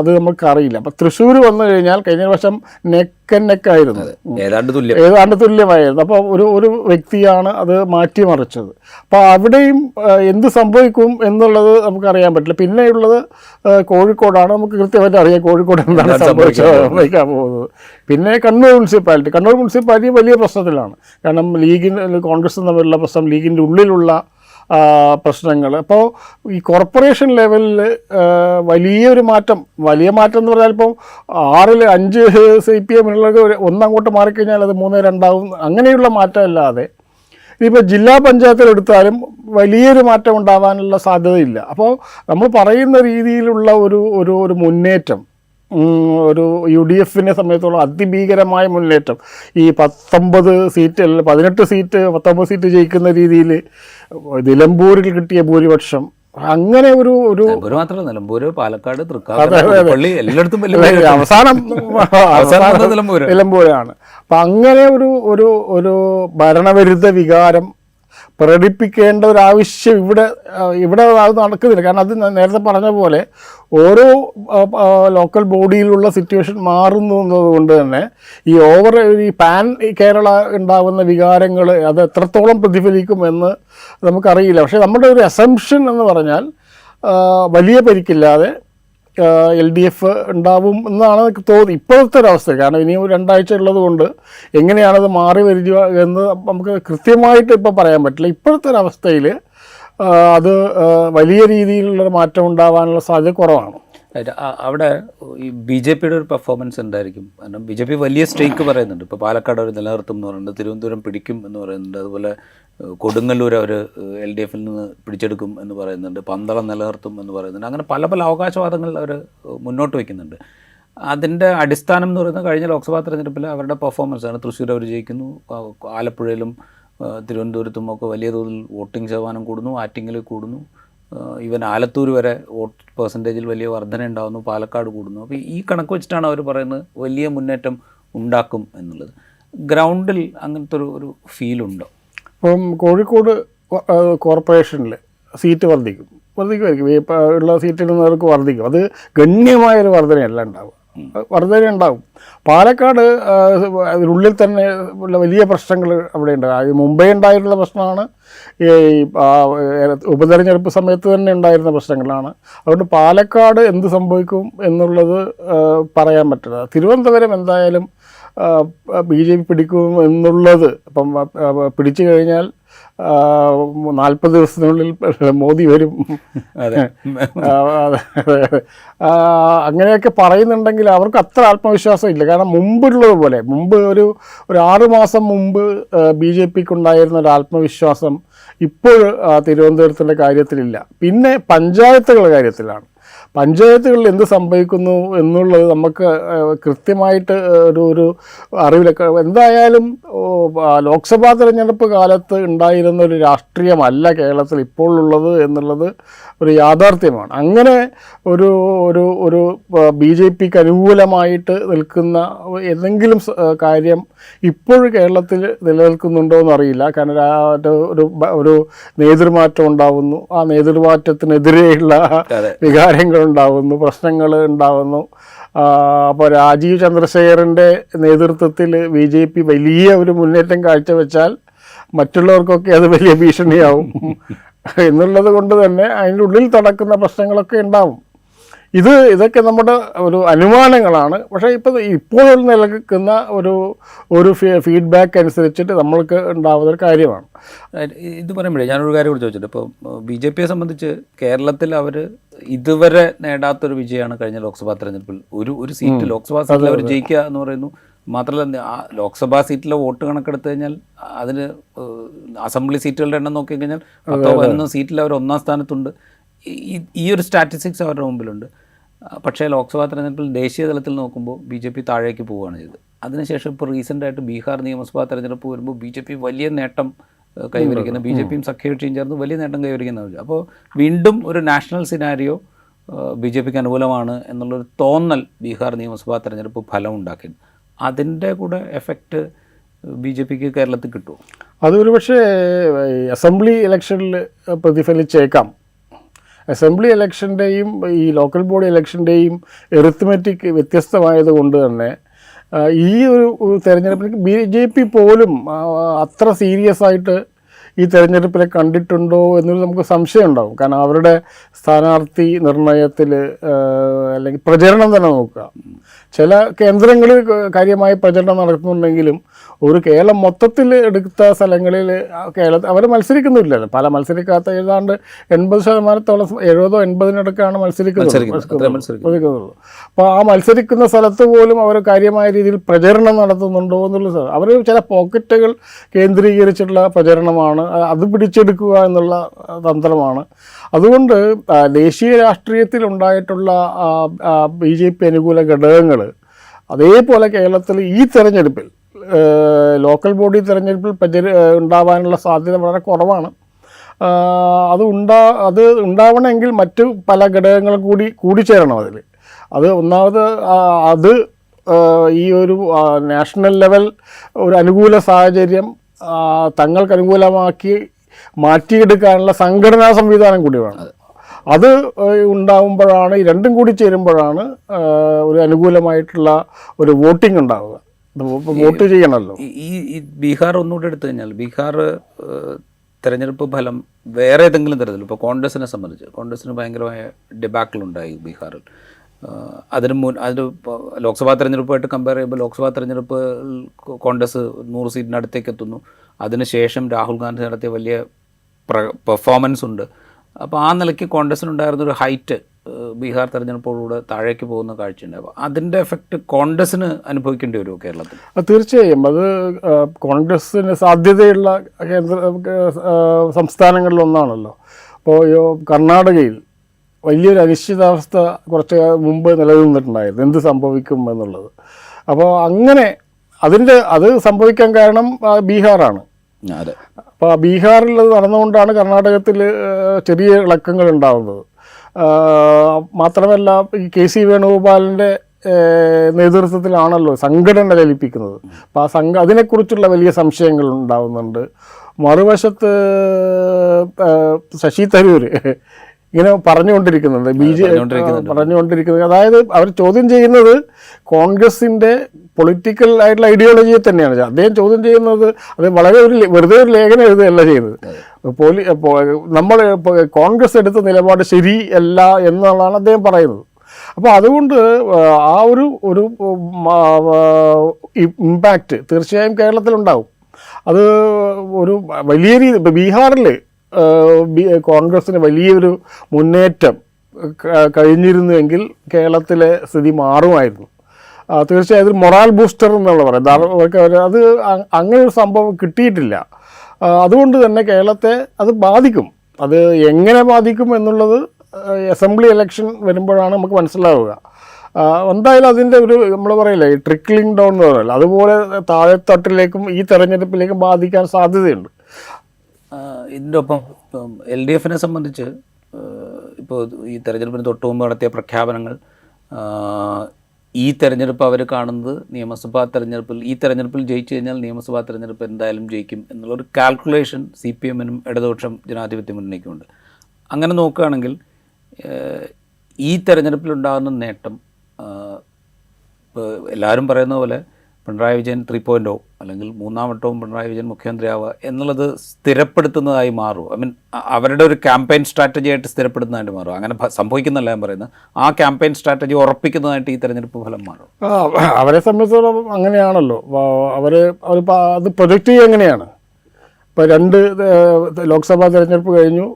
അത് നമുക്കറിയില്ല. അപ്പോൾ തൃശ്ശൂർ വന്നു കഴിഞ്ഞാൽ കഴിഞ്ഞ വർഷം നെക്കായിരുന്നു, ഏതാണ്ട് തുല്യമായിരുന്നു. അപ്പോൾ ഒരു വ്യക്തിയാണ് അത് മാറ്റിമറിച്ചത്. അപ്പോൾ അവിടെയും എന്ത് സംഭവിക്കും എന്നുള്ളത് നമുക്കറിയാൻ പറ്റില്ല. പിന്നെയുള്ളത് കോഴിക്കോടാണ്. നമുക്ക് കൃത്യമായിട്ട് അറിയാം കോഴിക്കോട് എന്താണ് സംഭവിക്കാൻ പോകുന്നത്. പിന്നെ കണ്ണൂർ മുനിസിപ്പാലിറ്റി വലിയ പ്രശ്നത്തിലാണ്. കാരണം കോൺഗ്രസും തമ്മിലുള്ള പ്രശ്നം, ലീഗിൻ്റെ ഉള്ളിലുള്ള പ്രശ്നങ്ങൾ. അപ്പോൾ ഈ കോർപ്പറേഷൻ ലെവലിൽ വലിയ മാറ്റം എന്ന് പറഞ്ഞാൽ ഇപ്പോൾ 6-ൽ 5 CPM ഒന്നങ്ങോട്ട് മാറിക്കഴിഞ്ഞാൽ അത് 3-2 ആവും. അങ്ങനെയുള്ള മാറ്റം അല്ലാതെ ഇപ്പോൾ ജില്ലാ പഞ്ചായത്തിലെടുത്താലും വലിയൊരു മാറ്റം ഉണ്ടാവാനുള്ള സാധ്യതയില്ല. അപ്പോൾ നമ്മൾ പറയുന്ന രീതിയിലുള്ള ഒരു മുന്നേറ്റം, ഒരു UDFനെ സംബന്ധിച്ചോളം അതിഭീകരമായ മുന്നേറ്റം, ഈ 19 സീറ്റ് 19 സീറ്റ് ജയിക്കുന്ന രീതിയിൽ നിലമ്പൂരിൽ കിട്ടിയ ഭൂരിപക്ഷം, അങ്ങനെ മാത്രമല്ല നിലമ്പൂര്, പാലക്കാട്, അവസാനം നിലമ്പൂരാണ്. അപ്പം അങ്ങനെ ഒരു ഭരണവിരുദ്ധ വികാരം പ്രകടിപ്പിക്കേണ്ട ഒരാവശ്യം ഇവിടെ അത് നടക്കുന്നില്ല. കാരണം അത് നേരത്തെ പറഞ്ഞ പോലെ ഓരോ ലോക്കൽ ബോഡിയിലുള്ള സിറ്റുവേഷൻ മാറുന്നു എന്നതുകൊണ്ട് തന്നെ ഈ പാൻ കേരള ഉണ്ടാകുന്ന വികാരങ്ങൾ അത് എത്രത്തോളം പ്രതിഫലിക്കുമെന്ന് നമുക്കറിയില്ല. പക്ഷേ നമ്മുടെ ഒരു അസംപ്ഷൻ എന്ന് പറഞ്ഞാൽ വലിയ പരിക്കില്ലാതെ LDF ഉണ്ടാവും എന്നാണ് എനിക്ക് തോന്നുന്നത് ഇപ്പോഴത്തെ ഒരവസ്ഥ. കാരണം ഇനിയും 2 ആഴ്ച ഉള്ളതുകൊണ്ട് എങ്ങനെയാണത് മാറി വരിക എന്ന് നമുക്ക് കൃത്യമായിട്ട് ഇപ്പോൾ പറയാൻ പറ്റില്ല. ഇപ്പോഴത്തെ ഒരവസ്ഥയിൽ അത് വലിയ രീതിയിലുള്ള മാറ്റം ഉണ്ടാവാനുള്ള സാധ്യത കുറവാണ്. അവിടെ ഈ BJPയുടെ ഒരു പെർഫോമൻസ് എന്തായിരിക്കും? കാരണം BJP വലിയ സ്റ്റേക്ക് പറയുന്നുണ്ട്. ഇപ്പോൾ പാലക്കാട് അവർ നിലനിർത്തും എന്ന് പറയുന്നുണ്ട്, തിരുവനന്തപുരം പിടിക്കും എന്ന് പറയുന്നുണ്ട്, അതുപോലെ കൊടുങ്ങല്ലൂർ അവർ LDFൽ നിന്ന് പിടിച്ചെടുക്കും എന്ന് പറയുന്നുണ്ട്, പന്തളം നിലനിർത്തും എന്ന് പറയുന്നുണ്ട്. അങ്ങനെ പല അവകാശവാദങ്ങൾ അവർ മുന്നോട്ട് വയ്ക്കുന്നുണ്ട്. അതിൻ്റെ അടിസ്ഥാനം എന്ന് പറയുന്നത് കഴിഞ്ഞ ലോക്സഭാ തെരഞ്ഞെടുപ്പിൽ അവരുടെ പെർഫോമൻസാണ്. തൃശ്ശൂർ അവർ ജയിക്കുന്നു, ആലപ്പുഴയിലും തിരുവനന്തപുരത്തും ഒക്കെ വലിയ തോതിൽ വോട്ടിംഗ് ശതമാനം കൂടുന്നു, ആറ്റിങ്ങിൽ കൂടുന്നു, ഈവൻ ആലത്തൂർ വരെ വോട്ട് പെർസെൻറ്റേജിൽ വലിയ വർധന ഉണ്ടാകുന്നു, പാലക്കാട് കൂടുന്നു. അപ്പോൾ ഈ കണക്ക് വെച്ചിട്ടാണ് അവർ പറയുന്നത് വലിയ മുന്നേറ്റം ഉണ്ടാക്കും എന്നുള്ളത്. ഗ്രൗണ്ടിൽ അങ്ങനത്തെ ഒരു ഫീലുണ്ടോ? ഇപ്പം കോഴിക്കോട് കോർപ്പറേഷനിൽ സീറ്റ് വർദ്ധിക്കുമായിരിക്കും. ഈ ഉള്ള സീറ്റിൽ നിന്നവർക്ക് വർദ്ധിക്കും. അത് ഗണ്യമായൊരു വർധനയല്ല ഉണ്ടാവുക, വർധന ഉണ്ടാവും. പാലക്കാട് അതിനുള്ളിൽ തന്നെ ഉള്ള വലിയ പ്രശ്നങ്ങൾ അവിടെ ഉണ്ട്. മുമ്പേ ഉണ്ടായിട്ടുള്ള പ്രശ്നമാണ്, ഈ ഉപതെരഞ്ഞെടുപ്പ് സമയത്ത് തന്നെ ഉണ്ടായിരുന്ന പ്രശ്നങ്ങളാണ്. അതുകൊണ്ട് പാലക്കാട് എന്ത് സംഭവിക്കും എന്നുള്ളത് പറയാൻ പറ്റില്ല. തിരുവനന്തപുരം എന്തായാലും BJP പിടിക്കും എന്നുള്ളത് ഇപ്പം പിടിച്ചു കഴിഞ്ഞാൽ 40 ദിവസത്തിനുള്ളിൽ മോദി വരും, അങ്ങനെയൊക്കെ പറയുന്നുണ്ടെങ്കിൽ അവർക്ക് അത്ര ആത്മവിശ്വാസം ഇല്ല. കാരണം മുമ്പുള്ളതുപോലെ മുമ്പ് ഒരു 6 മാസം മുമ്പ് BJPക്ക് ഉണ്ടായിരുന്ന ഒരു ആത്മവിശ്വാസം ഇപ്പോൾ തിരുവനന്തപുരത്തിൻ്റെ കാര്യത്തിലില്ല. പിന്നെ പഞ്ചായത്തുകളുടെ കാര്യത്തിലാണ്. പഞ്ചായത്തുകളിൽ എന്ത് സംഭവിക്കുന്നു എന്നുള്ളത് നമുക്ക് കൃത്യമായിട്ട് ഒരു അറിവിലൊക്കെ. എന്തായാലും ലോക്സഭാ തിരഞ്ഞെടുപ്പ് കാലത്ത് ഉണ്ടായിരുന്ന ഒരു രാഷ്ട്രീയമല്ല കേരളത്തിൽ ഇപ്പോൾ ഉള്ളത് എന്നുള്ളത് ഒരു യാഥാർത്ഥ്യമാണ്. അങ്ങനെ ഒരു BJPക്ക് അനുകൂലമായിട്ട് നിൽക്കുന്ന ഏതെങ്കിലും കാര്യം ഇപ്പോൾ കേരളത്തിൽ നിലനിൽക്കുന്നുണ്ടോ എന്നറിയില്ല. കാരണം ഒരു നേതൃമാറ്റം ഉണ്ടാവുന്നു, ആ നേതൃമാറ്റത്തിനെതിരെയുള്ള വികാരങ്ങൾ ഉണ്ടാവുന്നു, പ്രശ്നങ്ങൾ ഉണ്ടാവുന്നു. അപ്പോൾ രാജീവ് ചന്ദ്രശേഖറിൻ്റെ നേതൃത്വത്തിൽ BJP വലിയ ഒരു മുന്നേറ്റം കാഴ്ചവെച്ചാൽ മറ്റുള്ളവർക്കൊക്കെ അത് വലിയ ഭീഷണിയാവും എന്നുള്ളത് കൊണ്ട് തന്നെ അതിൻ്റെ ഉള്ളിൽ നടക്കുന്ന പ്രശ്നങ്ങളൊക്കെ ഉണ്ടാവും. ഇതൊക്കെ നമ്മുടെ ഒരു അനുമാനങ്ങളാണ്. പക്ഷേ ഇപ്പോൾ നിലനിൽക്കുന്ന ഒരു ഫീഡ്ബാക്ക് അനുസരിച്ചിട്ട് നമ്മൾക്ക് ഉണ്ടാവുന്ന ഒരു കാര്യമാണ്. ഇത് പറയുമ്പോഴേ ഞാനൊരു കാര്യം കൂടി ചോദിച്ചിട്ട്, ഇപ്പോൾ BJPയെ സംബന്ധിച്ച് കേരളത്തിൽ അവർ ഇതുവരെ നേടാത്തൊരു വിജയമാണ് കഴിഞ്ഞ ലോക്സഭാ തെരഞ്ഞെടുപ്പിൽ. ഒരു സീറ്റ് ലോക്സഭാ സീറ്റിൽ അവർ ജയിക്കുക എന്ന് പറയുന്നു. മാത്രമല്ല ആ ലോക്സഭാ സീറ്റിലെ വോട്ട് കണക്കെടുത്ത് കഴിഞ്ഞാൽ അതിന് അസംബ്ലി സീറ്റുകളുടെ എണ്ണം നോക്കിക്കഴിഞ്ഞാൽ 10-11 സീറ്റിൽ അവർ 1-ാം സ്ഥാനത്തുണ്ട്. ഈ ഒരു സ്റ്റാറ്റിസ്റ്റിക്സ് അവരുടെ മുമ്പിലുണ്ട്. പക്ഷേ ലോക്സഭാ തെരഞ്ഞെടുപ്പിൽ ദേശീയ തലത്തിൽ നോക്കുമ്പോൾ BJP താഴേക്ക് പോവുകയാണ് ചെയ്തത്. അതിനുശേഷം ഇപ്പോൾ റീസെൻ്റായിട്ട് ബീഹാർ നിയമസഭാ തെരഞ്ഞെടുപ്പ് വരുമ്പോൾ BJP വലിയ നേട്ടം കൈവരിക്കുന്ന, BJPയും സഖ്യകക്ഷിയും ചേർന്ന് വലിയ നേട്ടം കൈവരിക്കുന്ന. അപ്പോൾ വീണ്ടും ഒരു നാഷണൽ സിനാരിയോ BJPക്ക് അനുകൂലമാണ് എന്നുള്ളൊരു തോന്നൽ ബീഹാർ നിയമസഭാ തെരഞ്ഞെടുപ്പ് ഫലം ഉണ്ടാക്കി. അതിൻ്റെ കൂടെ എഫക്റ്റ് BJPക്ക് കേരളത്തിൽ കിട്ടുമോ? അതൊരു പക്ഷേ അസംബ്ലി ഇലക്ഷനിൽ പ്രതിഫലിച്ചേക്കാം. അസംബ്ലി ഇലക്ഷൻ്റെയും ഈ ലോക്കൽ ബോഡി ഇലക്ഷൻ്റെയും എറിത്മെറ്റിക് വ്യത്യസ്തമായത് കൊണ്ട് തന്നെ ഈ ഒരു തെരഞ്ഞെടുപ്പിൽ BJP പോലും അത്ര സീരിയസ് ആയിട്ട് ഈ തെരഞ്ഞെടുപ്പിനെ കണ്ടിട്ടുണ്ടോ എന്നൊരു നമുക്ക് സംശയം ഉണ്ടാവും. കാരണം അവരുടെ സ്ഥാനാർത്ഥി നിർണയത്തിൽ അല്ലെങ്കിൽ പ്രചരണം തന്നെ നോക്കുക. ചില കേന്ദ്രങ്ങളിൽ കാര്യമായി പ്രചരണം നടക്കുന്നുണ്ടെങ്കിലും ഒരു കേരളം മൊത്തത്തിൽ എടുത്ത സ്ഥലങ്ങളിൽ അവർ മത്സരിക്കുന്നില്ലല്ലോ. പല മത്സരിക്കാത്ത ഏതാണ്ട് 80%, 70-80 മത്സരിക്കുന്നുള്ളൂ. അപ്പോൾ ആ മത്സരിക്കുന്ന സ്ഥലത്ത് പോലും അവർ കാര്യമായ രീതിയിൽ പ്രചരണം നടത്തുന്നുണ്ടോ എന്നുള്ളത് അവർ ചില പോക്കറ്റുകൾ കേന്ദ്രീകരിച്ചിട്ടുള്ള പ്രചരണമാണ്, അത് പിടിച്ചെടുക്കുക എന്നുള്ള തന്ത്രമാണ്. അതുകൊണ്ട് ദേശീയ രാഷ്ട്രീയത്തിൽ ഉണ്ടായിട്ടുള്ള BJP അനുകൂല ഘടകങ്ങൾ അതേപോലെ കേരളത്തിൽ ഈ തെരഞ്ഞെടുപ്പിൽ ലോക്കൽ ബോഡി തെരഞ്ഞെടുപ്പിൽ ഉണ്ടാവാനുള്ള സാധ്യത വളരെ കുറവാണ്. അത് ഉണ്ടാവണമെങ്കിൽ മറ്റു പല ഘടകങ്ങൾ കൂടിച്ചേരണം അതിൽ. ഒന്നാമത് അത് ഈ ഒരു നാഷണൽ ലെവൽ ഒരു അനുകൂല സാഹചര്യം തങ്ങൾക്ക് അനുകൂലമാക്കി മാറ്റിയെടുക്കാനുള്ള സംഘടനാ സംവിധാനം കൂടി വേണം. അത് ഉണ്ടാവുമ്പോഴാണ്, ഈ രണ്ടും കൂടി ചേരുമ്പോഴാണ് ഒരു അനുകൂലമായിട്ടുള്ള ഒരു വോട്ടിംഗ് ഉണ്ടാവുക. വോട്ട് ചെയ്യണമല്ലോ. ഈ ബീഹാർ ഒന്നുകൂടെ എടുത്തു കഴിഞ്ഞാൽ ബീഹാർ തെരഞ്ഞെടുപ്പ് ഫലം വേറെ ഏതെങ്കിലും തരത്തിൽ ഇപ്പോൾ കോൺഗ്രസിനെ സംബന്ധിച്ച് കോൺഗ്രസിന് ഭയങ്കരമായ ഡിബാക്കിളുണ്ടായി ബീഹാറിൽ. അതിന് ലോക്സഭാ തെരഞ്ഞെടുപ്പുമായിട്ട് കമ്പയർ ചെയ്യുമ്പോൾ ലോക്സഭാ തെരഞ്ഞെടുപ്പ് കോൺഗ്രസ് 100 സീറ്റിനടുത്തേക്ക് എത്തുന്നു. അതിനുശേഷം രാഹുൽ ഗാന്ധി നടത്തിയ വലിയ പെർഫോമൻസ് ഉണ്ട്. അപ്പോൾ ആ നിലയ്ക്ക് കോൺഗ്രസിനുണ്ടായിരുന്നൊരു ഹൈറ്റ് ബീഹാർ തെരഞ്ഞെടുപ്പോടുകൂടെ താഴേക്ക് പോകുന്ന കാഴ്ചയുണ്ട്. അപ്പോൾ അതിൻ്റെ എഫക്റ്റ് കോൺഗ്രസ്സിന് അനുഭവിക്കേണ്ടി വരുമോ കേരളത്തിൽ? തീർച്ചയായും. അത് കോൺഗ്രസ്സിന് സാധ്യതയുള്ള സംസ്ഥാനങ്ങളിലൊന്നാണല്ലോ. ഇപ്പോൾ കർണാടകയിൽ വലിയൊരു അനിശ്ചിതാവസ്ഥ കുറച്ച് മുമ്പ് നിലനിന്നിട്ടുണ്ടായിരുന്നു, എന്ത് സംഭവിക്കും എന്നുള്ളത്. അപ്പോൾ അങ്ങനെ അത് സംഭവിക്കാൻ കാരണം ബീഹാറാണ്. അപ്പോൾ ബീഹാറിൽ അത് നടന്നുകൊണ്ടാണ് കർണാടകത്തിൽ ചെറിയ ഇളക്കങ്ങൾ ഉണ്ടാകുന്നത്. മാത്രമല്ല ഈ KC വേണുഗോപാലിൻ്റെ നേതൃത്വത്തിലാണല്ലോ സംഘടന ചലിപ്പിക്കുന്നത്. അപ്പോൾ അതിനെക്കുറിച്ചുള്ള വലിയ സംശയങ്ങൾ ഉണ്ടാകുന്നുണ്ട്. മറുവശത്ത് ശശി തരൂർ ഇങ്ങനെ പറഞ്ഞുകൊണ്ടിരിക്കുന്നുണ്ട്, പറഞ്ഞുകൊണ്ടിരിക്കുന്നത്, അതായത് അവർ ചോദ്യം ചെയ്യുന്നത് കോൺഗ്രസിൻ്റെ പൊളിറ്റിക്കൽ ആയിട്ടുള്ള ഐഡിയോളജിയെ തന്നെയാണ്. അദ്ദേഹം ചോദ്യം ചെയ്യുന്നത് അത് വളരെ വെറുതെ ഒരു ലേഖനം എഴുതുകയല്ല ചെയ്യുന്നത്. നമ്മൾ കോൺഗ്രസ് എടുത്ത നിലപാട് ശരിയല്ല എന്നുള്ളതാണ് അദ്ദേഹം പറയുന്നത്. അപ്പോൾ അതുകൊണ്ട് ആ ഒരു ഇമ്പാക്റ്റ് തീർച്ചയായും കേരളത്തിലുണ്ടാവും. അത് ഒരു വലിയ രീതി ഇപ്പോൾ ബീഹാറിൽ കോൺഗ്രസ്സിന് വലിയൊരു മുന്നേറ്റം കഴിഞ്ഞിരുന്നുവെങ്കിൽ കേരളത്തിലെ സ്ഥിതി മാറുമായിരുന്നു. തീർച്ചയായും മൊറാൽ ബൂസ്റ്റർ എന്നുള്ള പറയുന്നത് അത് അങ്ങനെ ഒരു സംഭവം കിട്ടിയിട്ടില്ല. അതുകൊണ്ട് തന്നെ കേരളത്തെ അത് ബാധിക്കും. അത് എങ്ങനെ ബാധിക്കും എന്നുള്ളത് അസംബ്ലി ഇലക്ഷൻ വരുമ്പോഴാണ് നമുക്ക് മനസ്സിലാവുക. എന്തായാലും അതിൻ്റെ ഒരു നമ്മൾ പറയില്ലേ ട്രിക്കിളിങ് ഡൗൺ എന്ന് പറയില്ല, അതുപോലെ താഴെത്തട്ടിലേക്കും ഈ തെരഞ്ഞെടുപ്പിലേക്കും ബാധിക്കാൻ സാധ്യതയുണ്ട്. ഇതിൻ്റെ ഒപ്പം LDFനെ സംബന്ധിച്ച് ഇപ്പോൾ ഈ തെരഞ്ഞെടുപ്പിന് തൊട്ട് മുമ്പ് നടത്തിയ പ്രഖ്യാപനങ്ങൾ, ഈ തെരഞ്ഞെടുപ്പ് അവർ കാണുന്നത് നിയമസഭാ തെരഞ്ഞെടുപ്പിൽ, ഈ തെരഞ്ഞെടുപ്പിൽ ജയിച്ചു കഴിഞ്ഞാൽ നിയമസഭാ തെരഞ്ഞെടുപ്പ് എന്തായാലും ജയിക്കും എന്നുള്ളൊരു കാൽക്കുലേഷൻ CPM-നും ഇടതുപക്ഷം ജനാധിപത്യ മുന്നണിക്കുമുണ്ട്. അങ്ങനെ നോക്കുകയാണെങ്കിൽ ഈ തെരഞ്ഞെടുപ്പിലുണ്ടാകുന്ന നേട്ടം ഇപ്പോൾ എല്ലാവരും പറയുന്ന പോലെ പിണറായി വിജയൻ 3.0 അല്ലെങ്കിൽ മൂന്നാം വട്ടവും പിണറായി വിജയൻ മുഖ്യമന്ത്രിയാവുക എന്നുള്ളത് സ്ഥിരപ്പെടുത്തുന്നതായി മാറും. അവരുടെ ഒരു ക്യാമ്പയിൻ സ്ട്രാറ്റജി ആയിട്ട് സ്ഥിരപ്പെടുന്നതായിട്ട് മാറും. അങ്ങനെ സംഭവിക്കുന്നല്ല ഞാൻ പറയുന്നത്. ആ ക്യാമ്പയിൻ സ്ട്രാറ്റജി ഉറപ്പിക്കുന്നതായിട്ട് ഈ തെരഞ്ഞെടുപ്പ് ഫലം മാറും. അവരെ സംബന്ധിച്ചിടത്തോളം അങ്ങനെയാണല്ലോ. അത് പ്രൊജക്റ്റ് ചെയ്യുക എങ്ങനെയാണ്? ഇപ്പോൾ 2 ലോക്സഭാ തെരഞ്ഞെടുപ്പ് കഴിഞ്ഞു,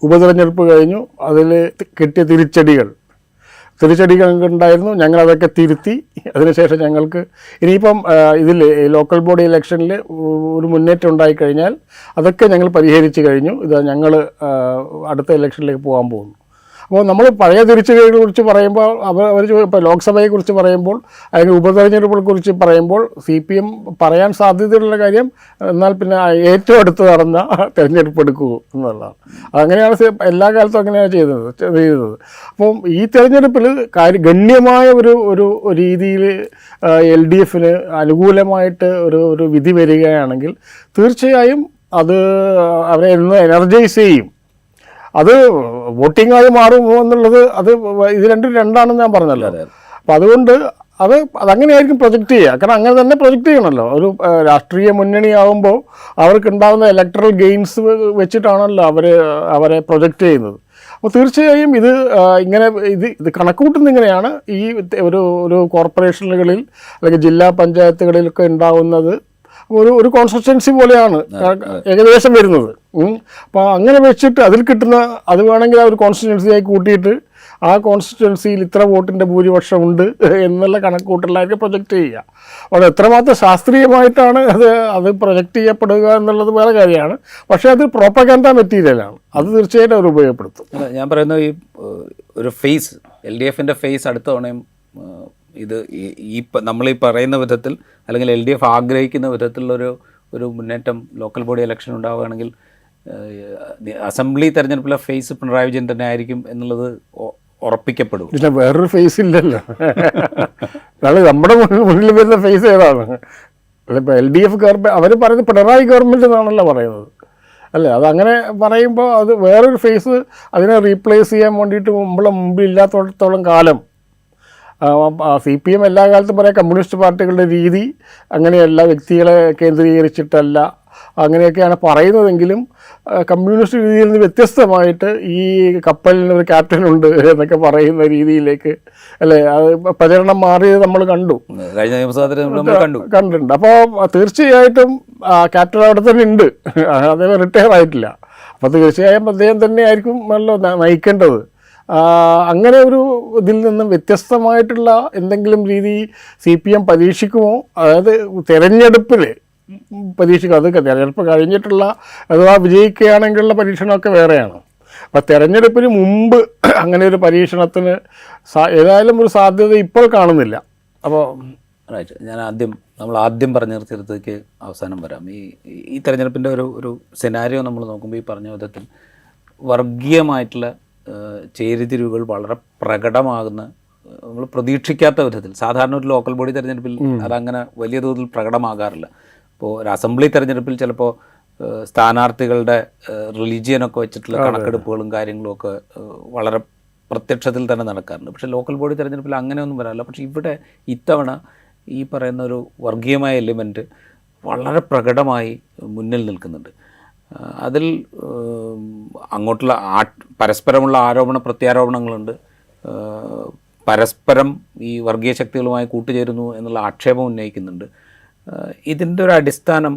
ഉപതെരഞ്ഞെടുപ്പ് കഴിഞ്ഞു, അതിൽ കിട്ടിയ തിരിച്ചടികൾ ഉണ്ടായിരുന്നു. ഞങ്ങളതൊക്കെ തിരുത്തി. അതിനുശേഷം ഞങ്ങൾക്ക് ഇനിയിപ്പം ഇതിൽ ലോക്കൽ ബോഡി ഇലക്ഷനിൽ ഒരു മുന്നേറ്റം ഉണ്ടായിക്കഴിഞ്ഞാൽ അതൊക്കെ ഞങ്ങൾ പരിഹരിച്ച് കഴിഞ്ഞു. ഇത് ഞങ്ങൾ അടുത്ത ഇലക്ഷനിലേക്ക് പോകാൻ പോകുന്നു. അപ്പോൾ നമ്മൾ പഴയ തിരിച്ചുകളെ കുറിച്ച് പറയുമ്പോൾ അവർ ഇപ്പോൾ ലോക്സഭയെക്കുറിച്ച് പറയുമ്പോൾ അല്ലെങ്കിൽ ഉപതെരഞ്ഞെടുപ്പുകളെ കുറിച്ച് പറയുമ്പോൾ CPM പറയാൻ സാധ്യതയുള്ള കാര്യം എന്നാൽ പിന്നെ ഏറ്റവും അടുത്ത് നടന്ന തെരഞ്ഞെടുപ്പ് എടുക്കൂ എന്നുള്ളതാണ്. അങ്ങനെയാണ് എല്ലാ കാലത്തും അങ്ങനെയാണ് ചെയ്തത്. അപ്പം ഈ തെരഞ്ഞെടുപ്പിൽ ഗണ്യമായ ഒരു രീതിയിൽ LDFന് അനുകൂലമായിട്ട് ഒരു വിധി വരികയാണെങ്കിൽ തീർച്ചയായും അത് അവരെ എനർജൈസ് ചെയ്യും. അത് വോട്ടിംഗായി മാറുമോ എന്നുള്ളത് ഇത് രണ്ടാണെന്ന് ഞാൻ പറഞ്ഞല്ലോ. അപ്പം അതുകൊണ്ട് അതങ്ങനെയായിരിക്കും പ്രൊജക്റ്റ് ചെയ്യുക. കാരണം അങ്ങനെ തന്നെ പ്രൊജക്റ്റ് ചെയ്യണമല്ലോ. ഒരു രാഷ്ട്രീയ മുന്നണിയാവുമ്പോൾ അവർക്കുണ്ടാകുന്ന ഇലക്ട്രൽ ഗെയിൻസ് വെച്ചിട്ടാണല്ലോ അവരെ പ്രൊജക്റ്റ് ചെയ്യുന്നത്. അപ്പോൾ തീർച്ചയായും ഇത് കണക്കുകൂട്ടുന്ന ഇങ്ങനെയാണ്. ഈ ഒരു കോർപ്പറേഷനുകളിൽ അല്ലെങ്കിൽ ജില്ലാ പഞ്ചായത്തുകളിലൊക്കെ ഉണ്ടാവുന്നത് ഒരു കോൺസ്റ്റിറ്റ്യുവൻസി പോലെയാണ് ഏകദേശം വരുന്നത്. അപ്പോൾ അങ്ങനെ വെച്ചിട്ട് അതിൽ കിട്ടുന്ന അത് വേണമെങ്കിൽ ആ ഒരു കോൺസ്റ്റിറ്റ്യുവൻസിയായി കൂട്ടിയിട്ട് ആ കോൺസ്റ്റിറ്റ്യുവൻസിയിൽ ഇത്ര വോട്ടിൻ്റെ ഭൂരിപക്ഷം ഉണ്ട് എന്നുള്ള കണക്കുകൂട്ടലായിരിക്കും പ്രൊജക്റ്റ് ചെയ്യുക. അപ്പോൾ എത്രമാത്രം ശാസ്ത്രീയമായിട്ടാണ് അത് പ്രൊജക്റ്റ് ചെയ്യപ്പെടുക എന്നുള്ളത് വേറെ കാര്യമാണ്. പക്ഷേ അത് പ്രോപ്പഗാൻഡ മെറ്റീരിയലാണ്. അത് തീർച്ചയായിട്ടും അവർ ഉപയോഗപ്പെടുത്തും. ഞാൻ പറയുന്നത് ഒരു ഫേസ് LDFൻ്റെ ഫേസ് അടുത്ത തവണയും ഇത് നമ്മളീ പറയുന്ന വിധത്തിൽ അല്ലെങ്കിൽ LDF ആഗ്രഹിക്കുന്ന വിധത്തിലുള്ളൊരു മുന്നേറ്റം ലോക്കൽ ബോഡി ഇലക്ഷൻ ഉണ്ടാവുകയാണെങ്കിൽ അസംബ്ലി തെരഞ്ഞെടുപ്പിലെ ഫേസ് പിണറായി വിജയൻ തന്നെ ആയിരിക്കും എന്നുള്ളത് ഉറപ്പിക്കപ്പെടും. പിന്നെ വേറൊരു ഫേസ് ഇല്ലല്ലോ. നമ്മുടെ മുന്നിൽ വരുന്ന ഫേസ് ഏതാണ്? ഇപ്പോൾ LDF ഗവൺമെൻറ് അവർ പറയുന്നത് പിണറായി ഗവൺമെൻറ് എന്നാണല്ലോ പറയുന്നത് അല്ലേ? അതങ്ങനെ പറയുമ്പോൾ അത് വേറൊരു ഫേസ് അതിനെ റീപ്ലേസ് ചെയ്യാൻ വേണ്ടിയിട്ട് മുമ്പില്ലാത്തോളം കാലം CPM എല്ലാ കാലത്തും പറയാം കമ്മ്യൂണിസ്റ്റ് പാർട്ടികളുടെ രീതി അങ്ങനെയല്ല, വ്യക്തികളെ കേന്ദ്രീകരിച്ചിട്ടല്ല, അങ്ങനെയൊക്കെയാണ് പറയുന്നതെങ്കിലും കമ്മ്യൂണിസ്റ്റ് രീതിയിൽ നിന്ന് വ്യത്യസ്തമായിട്ട് ഈ കപ്പലിന് ഒരു ക്യാപ്റ്റനുണ്ട് എന്നൊക്കെ പറയുന്ന രീതിയിലേക്ക് അല്ലേ പ്രചരണം മാറിയത് നമ്മൾ കണ്ടിട്ടുണ്ട്. അപ്പോൾ തീർച്ചയായിട്ടും ക്യാപ്റ്റൻ അവിടെ തന്നെ ഉണ്ട്, അദ്ദേഹം റിട്ടയർ ആയിട്ടില്ല. അപ്പോൾ തീർച്ചയായും അദ്ദേഹം തന്നെ ആയിരിക്കും നയിക്കേണ്ടത്. അങ്ങനെ ഒരു ഇതിൽ നിന്നും വ്യത്യസ്തമായിട്ടുള്ള എന്തെങ്കിലും രീതി CPM പരീക്ഷിക്കുമോ? അതായത് തെരഞ്ഞെടുപ്പിൽ പരീക്ഷിക്കും. അത് തെരഞ്ഞെടുപ്പ് കഴിഞ്ഞിട്ടുള്ള അഥവാ വിജയിക്കുകയാണെങ്കിലുള്ള പരീക്ഷണമൊക്കെ വേറെയാണ്. അപ്പോൾ തെരഞ്ഞെടുപ്പിന് മുമ്പ് അങ്ങനെ ഒരു പരീക്ഷണത്തിന് ഏതായാലും ഒരു സാധ്യത ഇപ്പോൾ കാണുന്നില്ല. അപ്പോൾ റൈറ്റ്. നമ്മൾ ആദ്യം പറഞ്ഞു നിർത്തിയിടത്തേക്ക് അവസാനം വരാം. ഈ തെരഞ്ഞെടുപ്പിൻ്റെ ഒരു സെനാരിയോ നമ്മൾ നോക്കുമ്പോൾ ഈ പറഞ്ഞ വിധത്തിൽ വർഗീയമായിട്ടുള്ള ചേരിതിരിവുകൾ വളരെ പ്രകടമാകുന്ന, നമ്മൾ പ്രതീക്ഷിക്കാത്ത വിധത്തിൽ, സാധാരണ ഒരു ലോക്കൽ ബോഡി തെരഞ്ഞെടുപ്പിൽ അതങ്ങനെ വലിയ തോതിൽ പ്രകടമാകാറില്ല. ഇപ്പോൾ ഒരു അസംബ്ലി തെരഞ്ഞെടുപ്പിൽ ചിലപ്പോൾ സ്ഥാനാർത്ഥികളുടെ റിലീജിയനൊക്കെ വെച്ചിട്ടുള്ള കണക്കെടുപ്പുകളും കാര്യങ്ങളും ഒക്കെ വളരെ പ്രത്യക്ഷത്തിൽ തന്നെ നടക്കാറുണ്ട്. പക്ഷേ ലോക്കൽ ബോഡി തെരഞ്ഞെടുപ്പിൽ അങ്ങനെയൊന്നും വരാറില്ല. പക്ഷേ ഇവിടെ ഇത്തവണ ഈ പറയുന്ന ഒരു വർഗീയമായ എലിമെൻറ്റ് വളരെ പ്രകടമായി മുന്നിൽ നിൽക്കുന്നുണ്ട്. അതിൽ അങ്ങോട്ടുള്ള പരസ്പരമുള്ള ആരോപണ പ്രത്യാരോപണങ്ങളുണ്ട്. പരസ്പരം ഈ വർഗീയ ശക്തികളുമായി കൂട്ടുചേരുന്നു എന്നുള്ള ആക്ഷേപം ഉന്നയിക്കുന്നുണ്ട്. ഇതിൻ്റെ ഒരു അടിസ്ഥാനം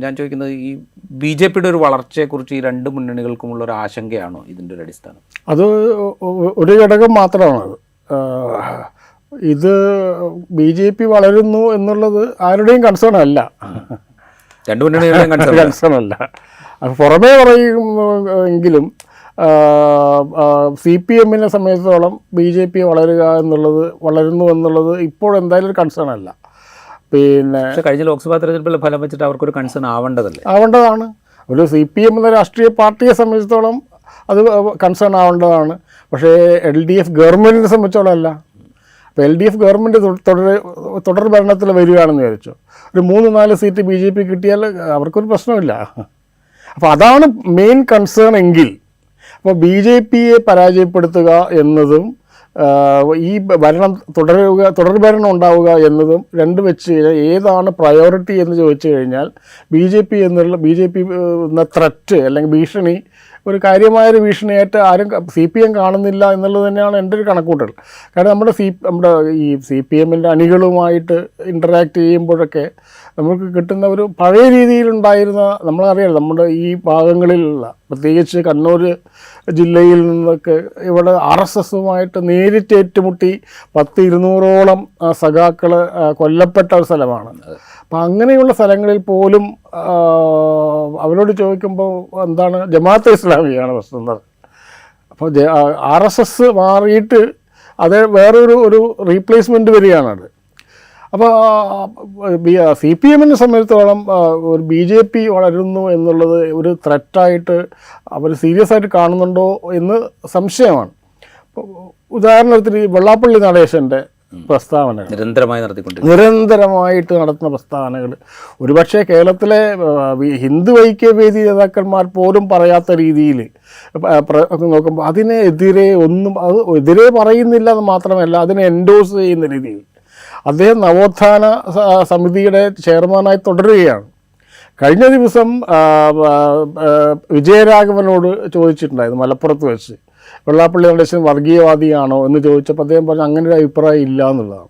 ഞാൻ ചോദിക്കുന്നത്, ഈ BJPയുടെ ഒരു വളർച്ചയെക്കുറിച്ച് ഈ രണ്ട് മുന്നണികൾക്കുമുള്ള ഒരു ആശങ്കയാണോ ഇതിൻ്റെ ഒരു അടിസ്ഥാനം? അത് ഒരു ഘടകം മാത്രമാണ്. ഇത് BJP വളരുന്നു എന്നുള്ളത് ആരുടെയും കൺസേൺ അല്ല, രണ്ട് മുന്നണികളുടെയും കൺസേൺ അല്ല. അത് പുറമേ പറയുമെങ്കിലും CPMനെ സംബന്ധിച്ചിടത്തോളം BJP വളരുന്നു എന്നുള്ളത് ഇപ്പോൾ എന്തായാലും ഒരു കൺസേൺ അല്ല. പിന്നെ കഴിഞ്ഞ ലോക്സഭാ തെരഞ്ഞെടുപ്പിലെ ഫലം വെച്ചിട്ട് അവർക്കൊരു കൺസേൺ ആവേണ്ടതാണ്. ഒരു CPM എന്ന രാഷ്ട്രീയ പാർട്ടിയെ സംബന്ധിച്ചിടത്തോളം അത് കൺസേൺ ആവേണ്ടതാണ്. പക്ഷേ LDF ഗവൺമെൻറ്റിനെ സംബന്ധിച്ചോളം അല്ല. അപ്പോൾ LDF ഗവൺമെൻറ് തുടർ ഭരണത്തിൽ വരികയാണെന്ന് വിചാരിച്ചു, ഒരു 3-4 സീറ്റ് BJP കിട്ടിയാൽ അവർക്കൊരു പ്രശ്നമില്ല. അപ്പോൾ അതാണ് മെയിൻ കൺസേൺ എങ്കിൽ, അപ്പോൾ BJPയെ പരാജയപ്പെടുത്തുക എന്നതും ഈ ഭരണം തുടർ ഭരണം ഉണ്ടാവുക എന്നതും രണ്ട് വെച്ച് കഴിഞ്ഞാൽ ഏതാണ് പ്രയോറിറ്റി എന്ന് ചോദിച്ചു കഴിഞ്ഞാൽ BJP എന്ന ത്രെറ്റ് അല്ലെങ്കിൽ ഭീഷണി ഒരു കാര്യമായൊരു ഭീഷണിയായിട്ട് ആരും CPM കാണുന്നില്ല എന്നുള്ളത് തന്നെയാണ് എൻ്റെ ഒരു കണക്കൂട്ടൽ. കാരണം നമ്മുടെ ഈ CPMൻ്റെ അണികളുമായിട്ട് ഇൻറ്ററാക്ട് ചെയ്യുമ്പോഴൊക്കെ നമുക്ക് കിട്ടുന്ന ഒരു പഴയ രീതിയിലുണ്ടായിരുന്ന, നമ്മളറിയാം നമ്മുടെ ഈ ഭാഗങ്ങളിലുള്ള പ്രത്യേകിച്ച് കണ്ണൂർ ജില്ലയിൽ നിന്നൊക്കെ ഇവിടെ RSSുമായിട്ട് നേരിട്ട് ഏറ്റുമുട്ടി 100-200ഓളം സഖാക്കൾ കൊല്ലപ്പെട്ട ഒരു സ്ഥലമാണ്. അപ്പം അങ്ങനെയുള്ള സ്ഥലങ്ങളിൽ പോലും അവരോട് ചോദിക്കുമ്പോൾ എന്താണ് ജമാഅത്തെ ഇസ്ലാമിയാണ് പ്രശ്നം. അപ്പോൾ RSS മാറിയിട്ട് അത് വേറൊരു റീപ്ലേസ്മെൻറ്റ് വരികയാണത്. അപ്പോൾ CPMനെ സംബന്ധിച്ചിടത്തോളം ഒരു BJP വളരുന്നു എന്നുള്ളത് ഒരു ത്രെറ്റായിട്ട് അവർ സീരിയസ് ആയിട്ട് കാണുന്നുണ്ടോ എന്ന് സംശയമാണ്. ഉദാഹരണത്തിന് വെള്ളാപ്പള്ളി നടേശൻ്റെ പ്രസ്താവനകൾ നിരന്തരമായിട്ട് നടത്തുന്ന പ്രസ്താവനകൾ ഒരുപക്ഷെ കേരളത്തിലെ ഹിന്ദു ഐക്യവേദി നേതാക്കന്മാർ പോലും പറയാത്ത രീതിയിൽ നോക്കുമ്പോൾ അതിനെതിരെ എതിരെ പറയുന്നില്ല എന്ന് മാത്രമല്ല അതിനെ എൻഡോസ് ചെയ്യുന്ന രീതിയിൽ അദ്ദേഹം നവോത്ഥാന സമിതിയുടെ ചെയർമാനായി തുടരുകയാണ്. കഴിഞ്ഞ ദിവസം വിജയരാഘവനോട് ചോദിച്ചിട്ടുണ്ടായിരുന്നു മലപ്പുറത്ത് വെച്ച്, വെള്ളാപ്പള്ളി നടേശൻ വർഗീയവാദിയാണോ എന്ന് ചോദിച്ചപ്പോൾ അദ്ദേഹം പറഞ്ഞു അങ്ങനെ ഒരു അഭിപ്രായം ഇല്ല എന്നുള്ളതാണ്.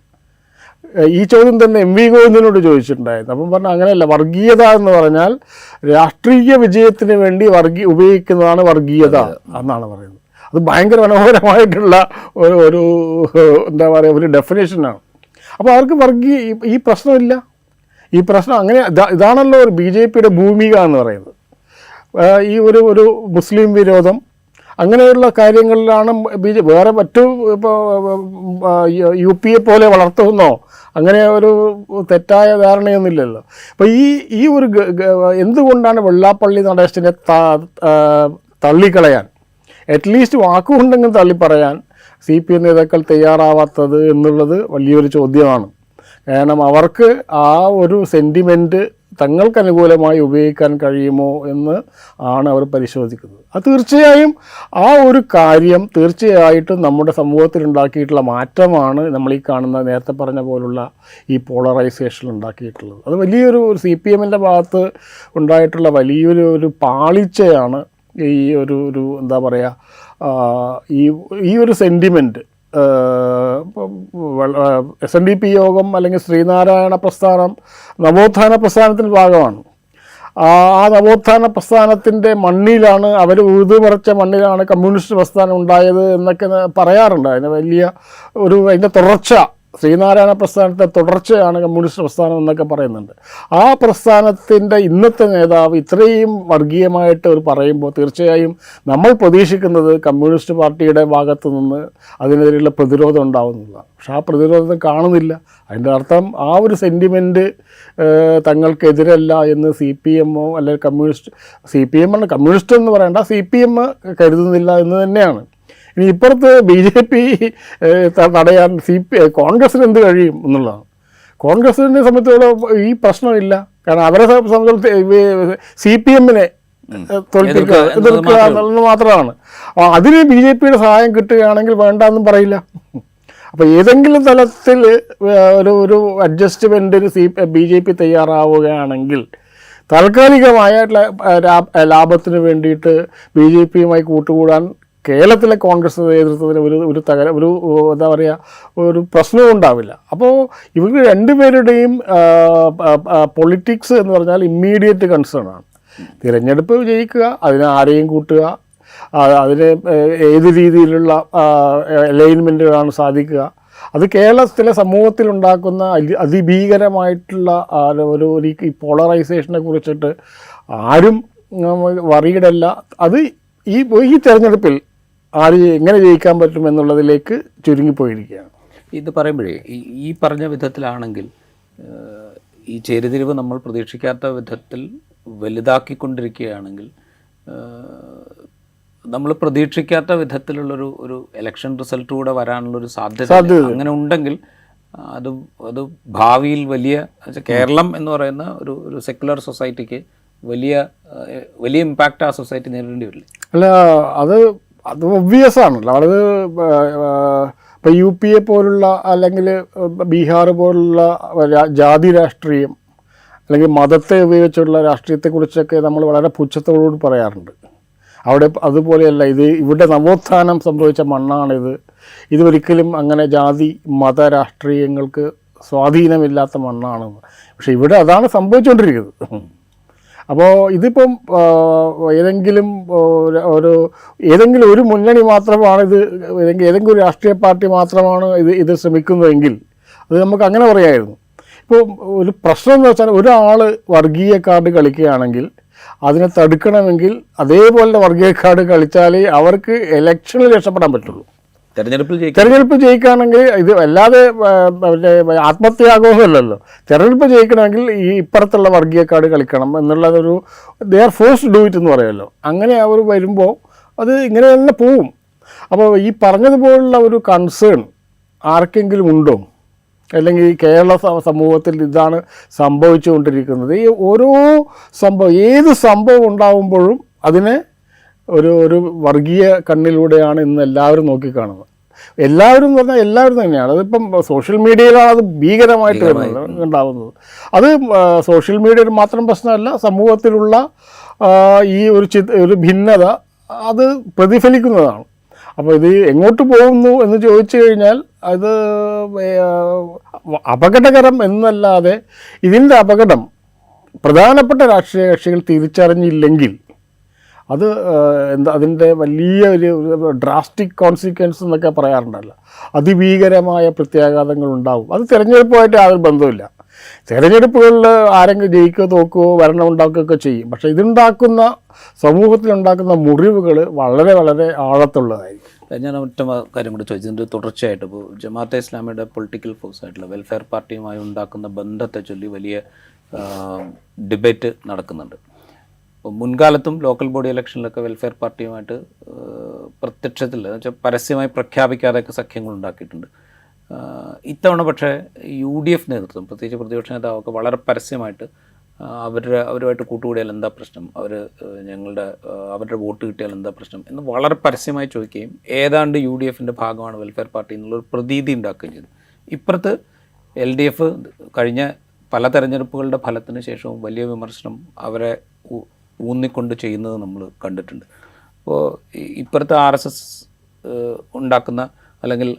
ഈ ചോദ്യം തന്നെ MV ഗോവിന്ദനോട് ചോദിച്ചിട്ടുണ്ടായിരുന്നു. അപ്പം പറഞ്ഞു അങ്ങനെയല്ല, വർഗീയത എന്ന് പറഞ്ഞാൽ രാഷ്ട്രീയ വിജയത്തിന് വേണ്ടി ഉപയോഗിക്കുന്നതാണ് വർഗീയത എന്നാണ് പറയുന്നത്. അത് ഭയങ്കര മനോഹരമായിട്ടുള്ള ഒരു എന്താ പറയുക ഒരു ഡെഫിനേഷനാണ്. അപ്പോൾ അവർക്ക് ഈ പ്രശ്നമില്ല. ഈ പ്രശ്നം അങ്ങനെ ഇതാണല്ലോ ഒരു BJPയുടെ ഭൂമിക എന്ന് പറയുന്നത്. ഈ ഒരു മുസ്ലിം വിരോധം അങ്ങനെയുള്ള കാര്യങ്ങളിലാണ് വേറെ മറ്റു ഇപ്പോൾ UP പോലെ വളർത്തുന്നോ അങ്ങനെ ഒരു തെറ്റായ ധാരണയൊന്നുമില്ലല്ലോ. അപ്പോൾ ഈ ഒരു എന്തുകൊണ്ടാണ് വെള്ളാപ്പള്ളി നടേശനെ തള്ളിക്കളയാൻ, അറ്റ്ലീസ്റ്റ് വാക്കുകൊണ്ടെങ്കിലും തള്ളിപ്പറയാൻ CPM നേതാക്കൾ തയ്യാറാവാത്തത് എന്നുള്ളത് വലിയൊരു ചോദ്യമാണ്. കാരണം അവർക്ക് ആ ഒരു സെൻറ്റിമെൻറ്റ് തങ്ങൾക്ക് അനുകൂലമായി ഉപയോഗിക്കാൻ കഴിയുമോ എന്ന് ആണ് അവർ പരിശോധിക്കുന്നത്. അത് തീർച്ചയായും ആ ഒരു കാര്യം തീർച്ചയായിട്ടും നമ്മുടെ സമൂഹത്തിൽ ഉണ്ടാക്കിയിട്ടുള്ള മാറ്റമാണ് നമ്മൾ ഈ കാണുന്ന നേരത്തെ പറഞ്ഞ പോലുള്ള ഈ പോളറൈസേഷൻ ഉണ്ടാക്കിയിട്ടുള്ളത്. അത് വലിയൊരു CPMൻ്റെ ഭാഗത്ത് ഉണ്ടായിട്ടുള്ള വലിയൊരു പാളിച്ചയാണ് ഈ ഒരു എന്താ പറയുക ഈ ഒരു സെൻറ്റിമെൻറ്റ്. SNDP യോഗം അല്ലെങ്കിൽ ശ്രീനാരായണ പ്രസ്ഥാനം നവോത്ഥാന പ്രസ്ഥാനത്തിൻ്റെ ഭാഗമാണ്. ആ നവോത്ഥാന പ്രസ്ഥാനത്തിൻ്റെ മണ്ണിലാണ് അവർ ഉഴുതുമറിച്ച മണ്ണിലാണ് കമ്മ്യൂണിസ്റ്റ് പ്രസ്ഥാനം ഉണ്ടായത് എന്നൊക്കെ പറയാറുണ്ട്. അതിന് അതിൻ്റെ തുടർച്ച ശ്രീനാരായണ പ്രസ്ഥാനത്തെ തുടർച്ചയാണ് കമ്മ്യൂണിസ്റ്റ് പ്രസ്ഥാനം എന്നൊക്കെ പറയുന്നുണ്ട്. ആ പ്രസ്ഥാനത്തിൻ്റെ ഇന്നത്തെ നേതാവ് ഇത്രയും വർഗീയമായിട്ട് ഒരു പറയുമ്പോൾ തീർച്ചയായും നമ്മൾ പ്രതീക്ഷിക്കുന്നത് കമ്മ്യൂണിസ്റ്റ് പാർട്ടിയുടെ ഭാഗത്തു നിന്ന് അതിനെതിരെയുള്ള പ്രതിരോധം ഉണ്ടാവുന്നതാണ്. പക്ഷെ ആ പ്രതിരോധം കാണുന്നില്ല. അതിൻ്റെ അർത്ഥം ആ ഒരു സെൻറ്റിമെൻറ്റ് തങ്ങൾക്കെതിരല്ല എന്ന് CPM അല്ലെങ്കിൽ കമ്മ്യൂണിസ്റ്റ് കമ്മ്യൂണിസ്റ്റ് എന്ന് പറയേണ്ട CPM കരുതുന്നില്ല എന്ന് തന്നെയാണ്. ഇനി ഇപ്പുറത്ത് BJP തടയാൻ കോൺഗ്രസിന് എന്ത് കഴിയും എന്നുള്ളതാണ്. കോൺഗ്രസിനെ സംബന്ധിച്ചിടത്തോളം ഈ പ്രശ്നമില്ല. കാരണം അവരെ സംബന്ധിച്ചിടത്തോളം CPM-നെ തോൽപ്പിക്കുക എതിർക്കുക എന്നുള്ളത് മാത്രമാണ്. അതിന് BJP-യുടെ സഹായം കിട്ടുകയാണെങ്കിൽ വേണ്ടെന്നും പറയില്ല. അപ്പോൾ ഏതെങ്കിലും തലത്തിൽ ഒരു അഡ്ജസ്റ്റ്മെൻറ്റിന് BJP തയ്യാറാവുകയാണെങ്കിൽ താൽക്കാലികമായ ലാഭത്തിന് വേണ്ടിയിട്ട് BJP-യുമായി കൂട്ടുകൂടാൻ കേരളത്തിലെ കോൺഗ്രസ് നേതൃത്വത്തിന് ഒരു എന്താ പറയുക ഒരു പ്രശ്നവും ഉണ്ടാവില്ല. അപ്പോൾ ഇവർക്ക് രണ്ടുപേരുടെയും പൊളിറ്റിക്സ് എന്ന് പറഞ്ഞാൽ ഇമ്മീഡിയറ്റ് കൺസേൺ ആണ്. തിരഞ്ഞെടുപ്പ് ജയിക്കുക, അതിന് ആരെയും കൂട്ടുക, അതിന് ഏത് രീതിയിലുള്ള അലൈൻമെൻറ്റുകളാണ് സാധിക്കുക, അത് കേരളത്തിലെ സമൂഹത്തിലുണ്ടാക്കുന്ന അതിഭീകരമായിട്ടുള്ള ഈ പോളറൈസേഷനെ കുറിച്ചിട്ട് ആരും വറീഡല്ല. അത് ഈ തെരഞ്ഞെടുപ്പിൽ ആര് എങ്ങനെ ജയിക്കാൻ പറ്റും എന്നുള്ളതിലേക്ക് ചുരുങ്ങിപ്പോയിരിക്കുകയാണ്. ഇത് പറയുമ്പോഴേ ഈ പറഞ്ഞ വിധത്തിലാണെങ്കിൽ ഈ ചേരിതിരിവ് നമ്മൾ പ്രതീക്ഷിക്കാത്ത വിധത്തിൽ വലുതാക്കിക്കൊണ്ടിരിക്കുകയാണെങ്കിൽ നമ്മൾ പ്രതീക്ഷിക്കാത്ത വിധത്തിലുള്ളൊരു ഇലക്ഷൻ റിസൾട്ട് കൂടെ വരാനുള്ളൊരു സാധ്യത അങ്ങനെ ഉണ്ടെങ്കിൽ അത് ഭാവിയിൽ വലിയ കേരളം എന്ന് പറയുന്ന ഒരു സെക്യുലർ സൊസൈറ്റിക്ക് വലിയ ഇമ്പാക്റ്റ് ആ സൊസൈറ്റി നേരിടേണ്ടി വരില്ല. അല്ല, അത് ഒബ്വിയസ് ആണല്ലോ. അത് ഇപ്പോൾ UP പോലുള്ള അല്ലെങ്കിൽ ബീഹാർ പോലുള്ള ജാതി രാഷ്ട്രീയം അല്ലെങ്കിൽ മതത്തെ ഉപയോഗിച്ചുള്ള രാഷ്ട്രീയത്തെക്കുറിച്ചൊക്കെ നമ്മൾ വളരെ പുച്ഛത്തോടുകൂടി പറയാറുണ്ട്. അവിടെ അതുപോലെയല്ല. ഇവിടെ നവോത്ഥാനം സംഭവിച്ച മണ്ണാണിത്. ഇതൊരിക്കലും അങ്ങനെ ജാതി മത രാഷ്ട്രീയങ്ങൾക്ക് സ്വാധീനമില്ലാത്ത മണ്ണാണെന്ന്. പക്ഷെ ഇവിടെ അതാണ് സംഭവിച്ചുകൊണ്ടിരിക്കുന്നത്. അപ്പോൾ ഇതിപ്പം ഏതെങ്കിലും ഒരു മുന്നണി മാത്രമാണ് ഏതെങ്കിലും ഒരു രാഷ്ട്രീയ പാർട്ടി മാത്രമാണ് ഇത് ശ്രമിക്കുന്നതെങ്കിൽ അത് നമുക്ക് അങ്ങനെ പറയാമായിരുന്നു. ഇപ്പോൾ ഒരു പ്രശ്നം എന്ന് വെച്ചാൽ ഒരാൾ വർഗീയ കാർഡ് കളിക്കുകയാണെങ്കിൽ അതിനെ തടുക്കണമെങ്കിൽ അതേപോലെ വർഗീയ കാർഡ് കളിച്ചാലേ അവർക്ക് ഇലക്ഷനിൽ രക്ഷപ്പെടാൻ പറ്റുള്ളൂ. തെരഞ്ഞെടുപ്പ് ജയിക്കുകയാണെങ്കിൽ ഇത് അല്ലാതെ ആത്മത്യാഗമൊന്നുമല്ലല്ലോ. തെരഞ്ഞെടുപ്പ് ജയിക്കണമെങ്കിൽ ഈ ഇപ്പുറത്തുള്ള വർഗീയ കാർഡ് കളിക്കണം എന്നുള്ളതൊരു they are force do it എന്ന് പറയുമല്ലോ. അങ്ങനെ അവർ വരുമ്പോൾ അത് ഇങ്ങനെ തന്നെ പോവും. അപ്പോൾ ഈ പറഞ്ഞതുപോലുള്ള ഒരു കൺസേൺ ആർക്കെങ്കിലും ഉണ്ടോ? അല്ലെങ്കിൽ കേരള സമൂഹത്തിൽ ഇതാണ് സംഭവിച്ചുകൊണ്ടിരിക്കുന്നത്. ഈ ഓരോ ഏത് സംഭവം ഉണ്ടാകുമ്പോഴും അതിനെ ഒരു വർഗീയ കണ്ണിലൂടെയാണ് ഇന്ന് എല്ലാവരും നോക്കിക്കാണുന്നത്. എല്ലാവരും എന്ന് പറഞ്ഞാൽ എല്ലാവരും തന്നെയാണ്. അതിപ്പം സോഷ്യൽ മീഡിയയിലാണ് അത് ഭീകരമായിട്ട് ഉണ്ടാകുന്നത്. അത് സോഷ്യൽ മീഡിയയിൽ മാത്രം പ്രശ്നമല്ല, സമൂഹത്തിലുള്ള ഈ ഒരു ഭിന്നത അത് പ്രതിഫലിക്കുന്നതാണ്. അപ്പോൾ ഇത് എങ്ങോട്ട് പോകുന്നു എന്ന് ചോദിച്ചു കഴിഞ്ഞാൽ അത് അപകടകരം എന്നല്ലാതെ ഇതിൻ്റെ അപകടം പ്രധാനപ്പെട്ട രാഷ്ട്രീയ കക്ഷികൾ തിരിച്ചറിഞ്ഞില്ലെങ്കിൽ അത് അതിൻ്റെ വലിയ ഒരു ഡ്രാസ്റ്റിക് കോൺസിക്വൻസ് എന്നൊക്കെ പറയാറുണ്ടല്ലോ, അതിഭീകരമായ പ്രത്യാഘാതങ്ങൾ ഉണ്ടാവും. അത് തിരഞ്ഞെടുപ്പുമായിട്ട് യാതൊരു ബന്ധമില്ല. തിരഞ്ഞെടുപ്പുകളിൽ ആരെങ്കിലും ജയിക്കുകയോ തോക്കുകയോ ഭരണം ഉണ്ടാക്കുകയൊക്കെ ചെയ്യും. പക്ഷേ ഇതുണ്ടാക്കുന്ന സമൂഹത്തിലുണ്ടാക്കുന്ന മുറിവുകൾ വളരെ വളരെ ആഴത്തുള്ളതായിരിക്കും. ഞാൻ ഒറ്റ കാര്യം കൂടി ചോദിച്ചതിൻ്റെ തുടർച്ചയായിട്ട് ഇപ്പോൾ ജമാഅത്തെ ഇസ്ലാമിയുടെ പൊളിറ്റിക്കൽ ഫോഴ്സായിട്ടുള്ള വെൽഫെയർ പാർട്ടിയുമായി ഉണ്ടാക്കുന്ന ബന്ധത്തെ ചൊല്ലി വലിയ ഡിബേറ്റ് നടക്കുന്നുണ്ട്. മുൻകാലത്തും ലോക്കൽ ബോഡി ഇലക്ഷനിലൊക്കെ വെൽഫെയർ പാർട്ടിയുമായിട്ട് പ്രത്യക്ഷത്തിൽ എന്ന് വെച്ചാൽ പരസ്യമായി പ്രഖ്യാപിക്കാതെയൊക്കെ സഖ്യങ്ങൾ ഉണ്ടാക്കിയിട്ടുണ്ട്. ഇത്തവണ പക്ഷേ UDF നേതൃത്വം, പ്രത്യേകിച്ച് പ്രതിപക്ഷ നേതാവൊക്കെ വളരെ പരസ്യമായിട്ട് അവരുമായിട്ട് കൂട്ടുകൂടിയാൽ എന്താ പ്രശ്നം, അവരുടെ വോട്ട് കിട്ടിയാൽ എന്താ പ്രശ്നം എന്ന് വളരെ പരസ്യമായി ചോദിക്കുകയും ഏതാണ്ട് UDF-ൻ്റെ ഭാഗമാണ് വെൽഫെയർ പാർട്ടി എന്നുള്ളൊരു പ്രതീതി ഉണ്ടാക്കുകയും ചെയ്തു. ഇപ്പുറത്ത് LDF കഴിഞ്ഞ പല തെരഞ്ഞെടുപ്പുകളുടെ ഫലത്തിന് ശേഷവും വലിയ വിമർശനം അവരെ ഊന്നിക്കൊണ്ട് ചെയ്യുന്നത് നമ്മൾ കണ്ടിട്ടുണ്ട്. അപ്പോൾ ഇപ്പുറത്തെ RSS ഉണ്ടാക്കുന്ന അല്ലെങ്കിൽ